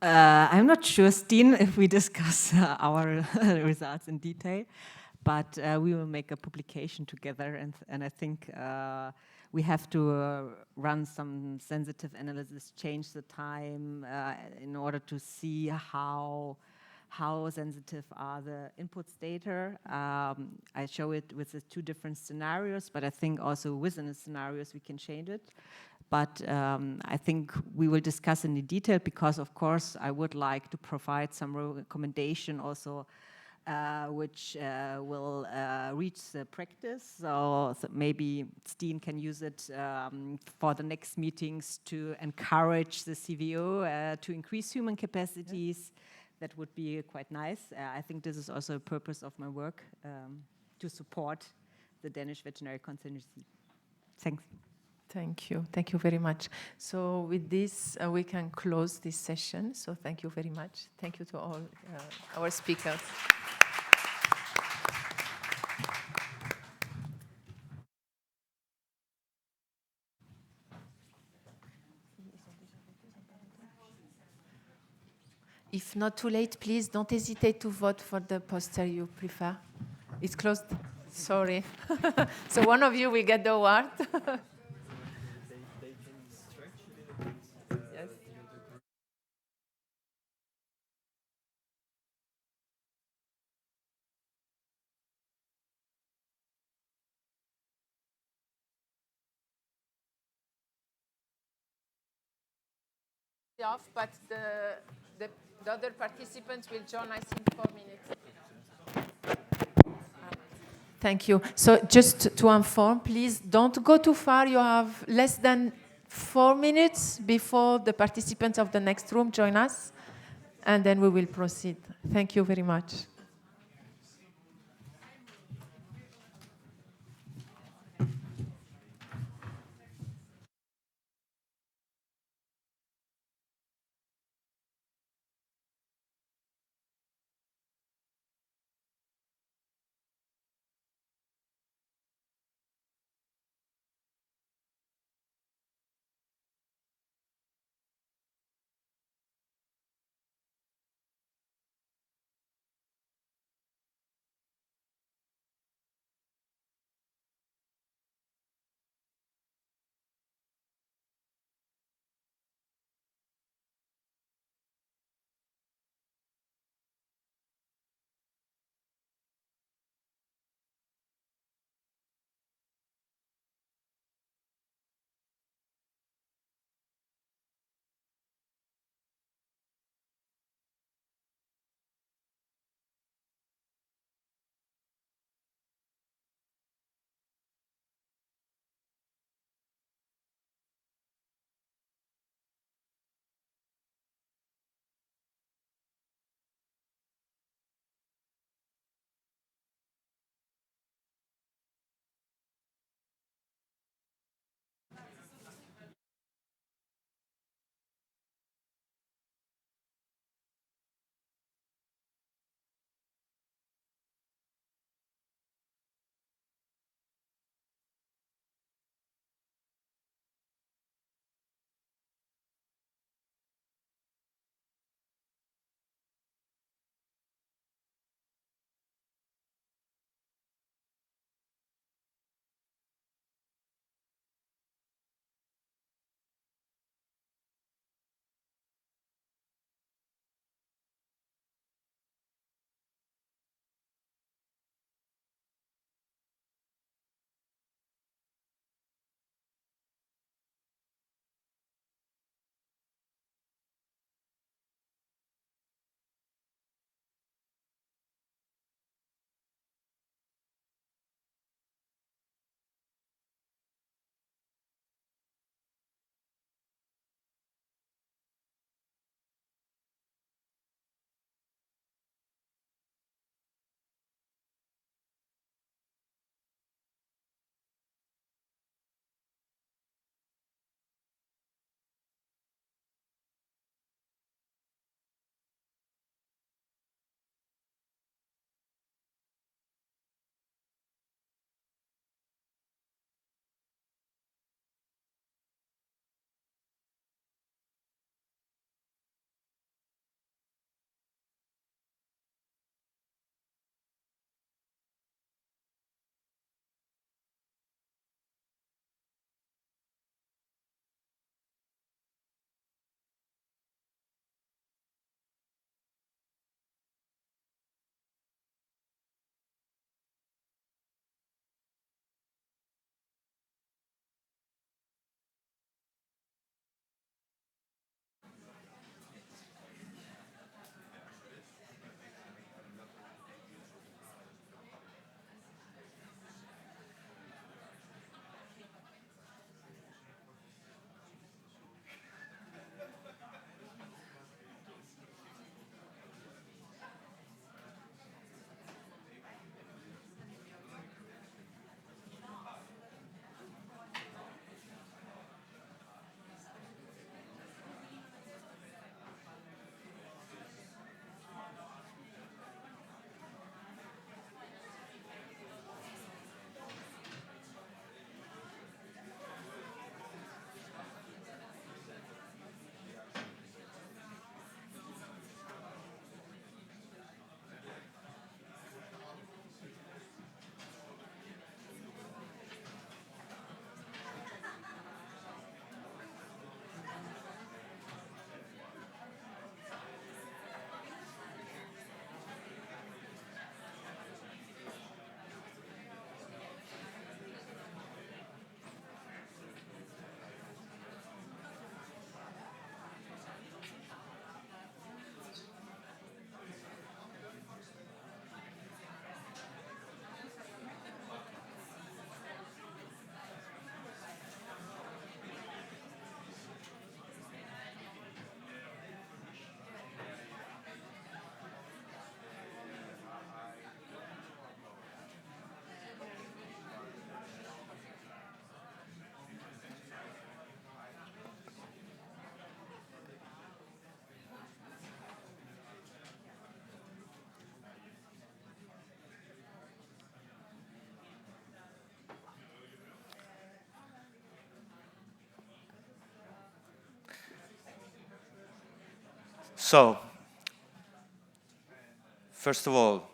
I'm not sure, Steen, if we discuss our results in detail, but we will make a publication together, and I think we have to run some sensitive analysis, change the time in order to see how sensitive are the inputs data. I show it with the two different scenarios, but I think also within the scenarios we can change it. But I think we will discuss in the detail because, of course, I would like to provide some recommendation also which will reach the practice. So maybe Steen can use it for the next meetings to encourage the CVO to increase human capacities. That would be quite nice. I think this is also a purpose of my work, to support the Danish veterinary contingency. Thanks. Thank you. Thank you very much. So with this, we can close this session. So thank you very much. Thank you to all our speakers. If not too late, please don't hesitate to vote for the poster you prefer. It's closed. Sorry. So one of you will get the award. Yes. Off, but the other participants will join us in 4 minutes. Thank you. So just to inform, please don't go too far. You have less than 4 minutes before the participants of the next room join us, and then we will proceed. Thank you very much. So, first of all,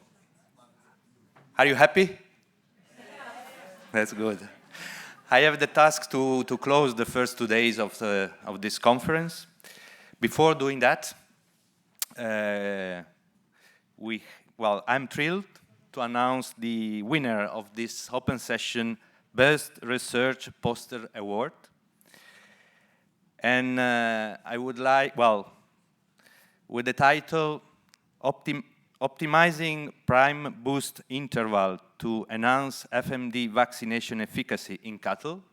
are you happy? That's good. I have the task to close the first 2 days of this conference. Before doing that, I'm thrilled to announce the winner of this open session Best Research Poster Award. And I would like, with the title Optimizing Prime Boost Interval to Enhance FMD Vaccination Efficacy in Cattle,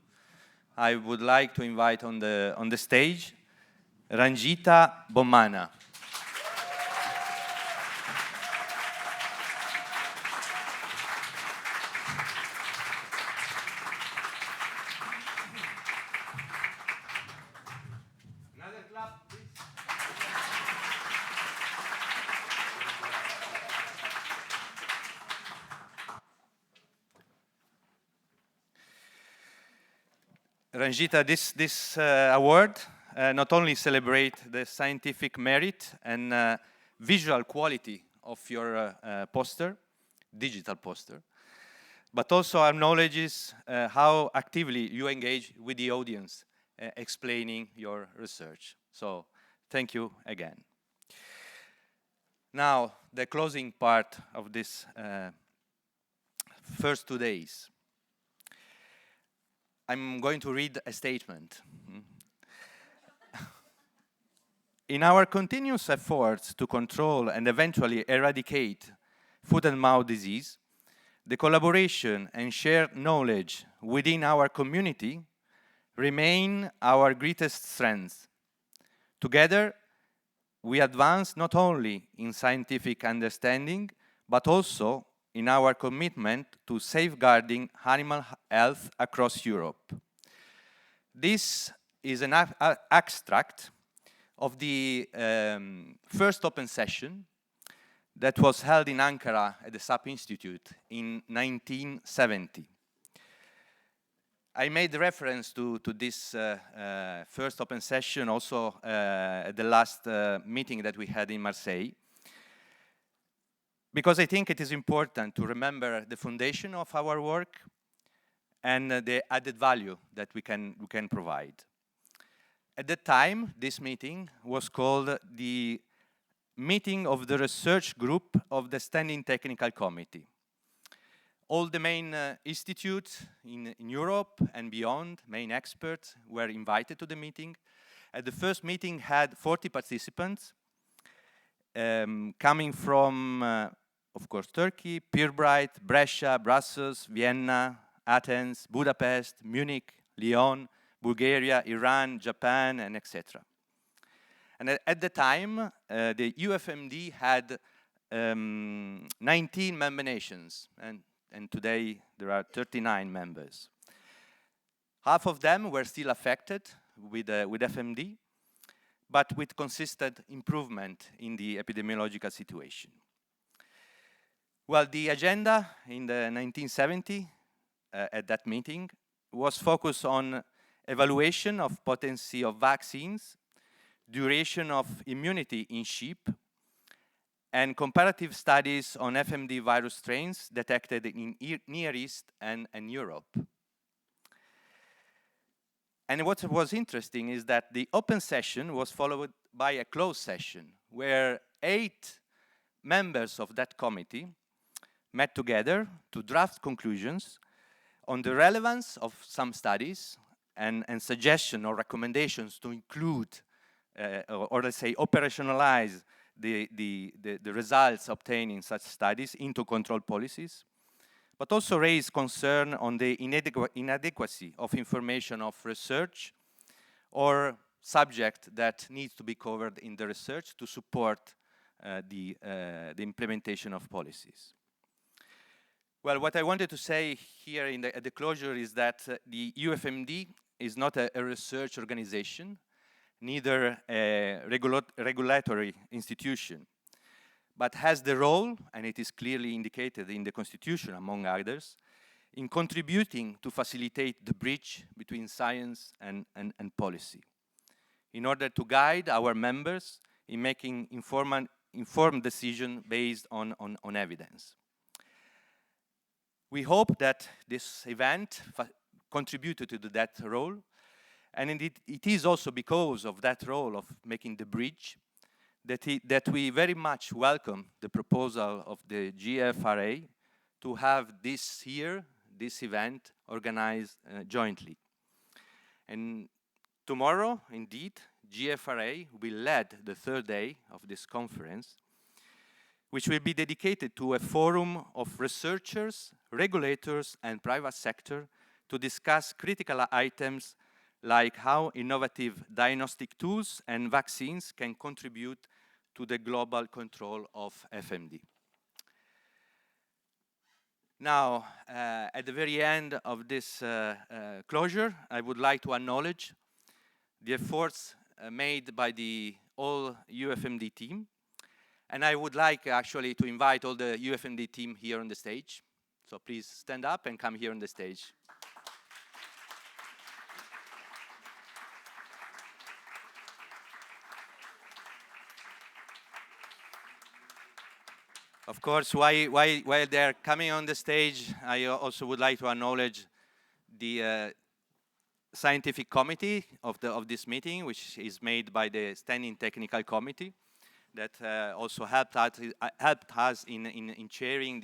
I would like to invite on the stage Ranjita Bomana. Ranjita, this award not only celebrates the scientific merit and visual quality of your poster, digital poster, but also acknowledges how actively you engage with the audience, explaining your research. So, thank you again. Now, the closing part of this first 2 days. I'm going to read a statement. In our continuous efforts to control and eventually eradicate foot and mouth disease, the collaboration and shared knowledge within our community remain our greatest strengths. Together, we advance not only in scientific understanding, but also in our commitment to safeguarding animal health across Europe. This is an extract of the first open session that was held in Ankara at the SAP Institute in 1970. I made reference to this first open session also at the last meeting that we had in Marseille, because I think it is important to remember the foundation of our work and the added value that we can provide. At that time, this meeting was called the Meeting of the Research Group of the Standing Technical Committee. All the main institutes in Europe and beyond, main experts, were invited to the meeting. At the first meeting had 40 participants, coming from, of course, Turkey, Pirbright, Brescia, Brussels, Vienna, Athens, Budapest, Munich, Lyon, Bulgaria, Iran, Japan, and etc. And at the time, the EuFMD had 19 member nations, and today there are 39 members. Half of them were still affected with FMD, but with consistent improvement in the epidemiological situation. Well, the agenda in the 1970 at that meeting was focused on evaluation of potency of vaccines, duration of immunity in sheep, and comparative studies on FMD virus strains detected in Near East and Europe. And what was interesting is that the open session was followed by a closed session, where 8 members of that committee met together to draft conclusions on the relevance of some studies and suggestions or recommendations to include or let's say operationalize the results obtained in such studies into control policies, but also raise concern on the inadequacy of information of research or subject that needs to be covered in the research to support the implementation of policies. Well, what I wanted to say here at the closure is that the EuFMD is not a research organization, neither a regulatory institution, but has the role, and it is clearly indicated in the Constitution, among others, in contributing to facilitate the bridge between science and policy, in order to guide our members in making informed decision based on evidence. We hope that this event contributed to that role, and indeed it is also because of that role of making the bridge that we very much welcome the proposal of the GFRA to have this event organized jointly. And tomorrow, indeed, GFRA will lead the third day of this conference, which will be dedicated to a forum of researchers, regulators, and private sector to discuss critical items like how innovative diagnostic tools and vaccines can contribute to the global control of FMD. Now, at the very end of this closure, I would like to acknowledge the efforts made by the whole EuFMD team. And I would like actually to invite all the EuFMD team here on the stage. So please stand up and come here on the stage. Of course, while they're coming on the stage, I also would like to acknowledge the scientific committee of this meeting, which is made by the Standing Technical Committee, that also helped us in chairing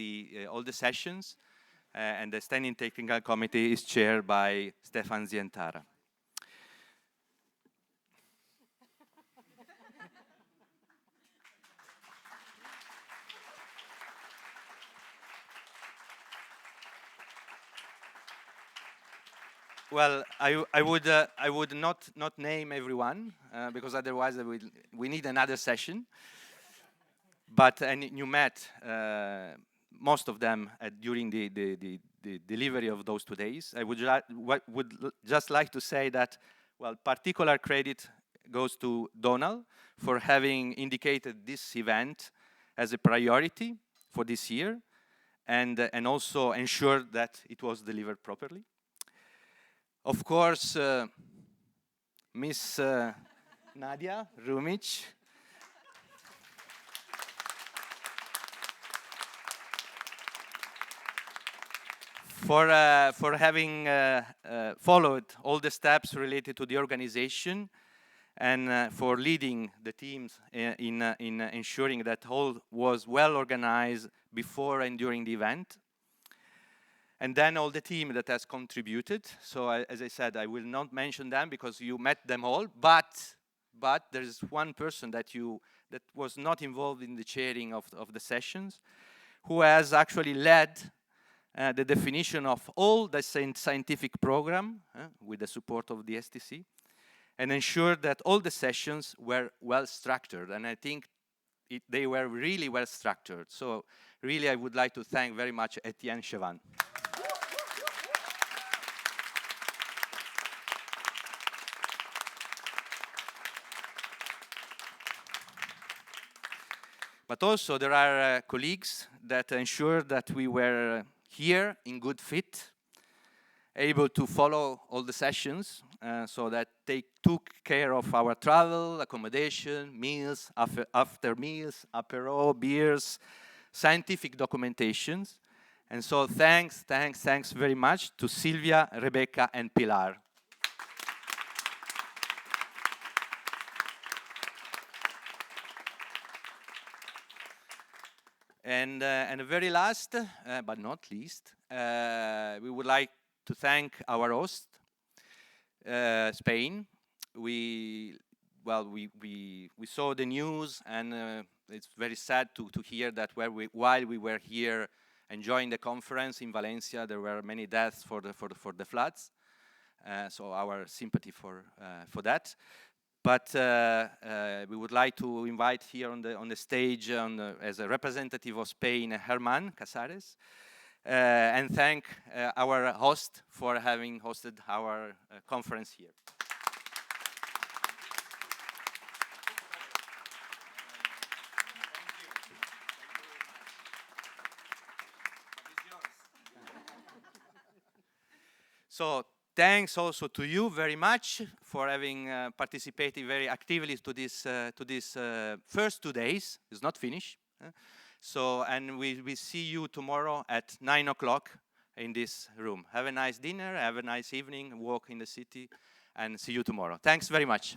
all the sessions, and the Standing Technical Committee is chaired by Stefan Zientara. Well, I would not name everyone because otherwise we need another session. But and you met most of them during the delivery of those 2 days. I would just like to say that, well, particular credit goes to Donald for having indicated this event as a priority for this year, and also ensured that it was delivered properly. Of course, Miss Nadia Rumic, for having followed all the steps related to the organization, and for leading the teams in ensuring that all was well organized before and during the event. And then all the team that has contributed. So as I said, I will not mention them because you met them all, but there is one person that was not involved in the chairing of the sessions, who has actually led the definition of all the scientific program with the support of the STC, and ensured that all the sessions were well structured. And I think they were really well structured. So really, I would like to thank very much Etienne Chevan. But also there are colleagues that ensured that we were here in good fit, able to follow all the sessions, so that they took care of our travel, accommodation, meals, after meals, apéro, beers, scientific documentations. And so thanks very much to Silvia, Rebecca, and Pilar. And the very last, but not least, we would like to thank our host, Spain. We saw the news, and it's very sad to hear that while we were here enjoying the conference in Valencia, there were many deaths for the floods. So our sympathy for that. But we would like to invite here on the stage as a representative of Spain, Herman Casares, and thank our host for having hosted our conference here. So thanks also to you very much for having participated very actively to this first 2 days. It's not finished. So, and we see you tomorrow at 9 o'clock in this room. Have a nice dinner, have a nice evening, walk in the city, and see you tomorrow. Thanks very much.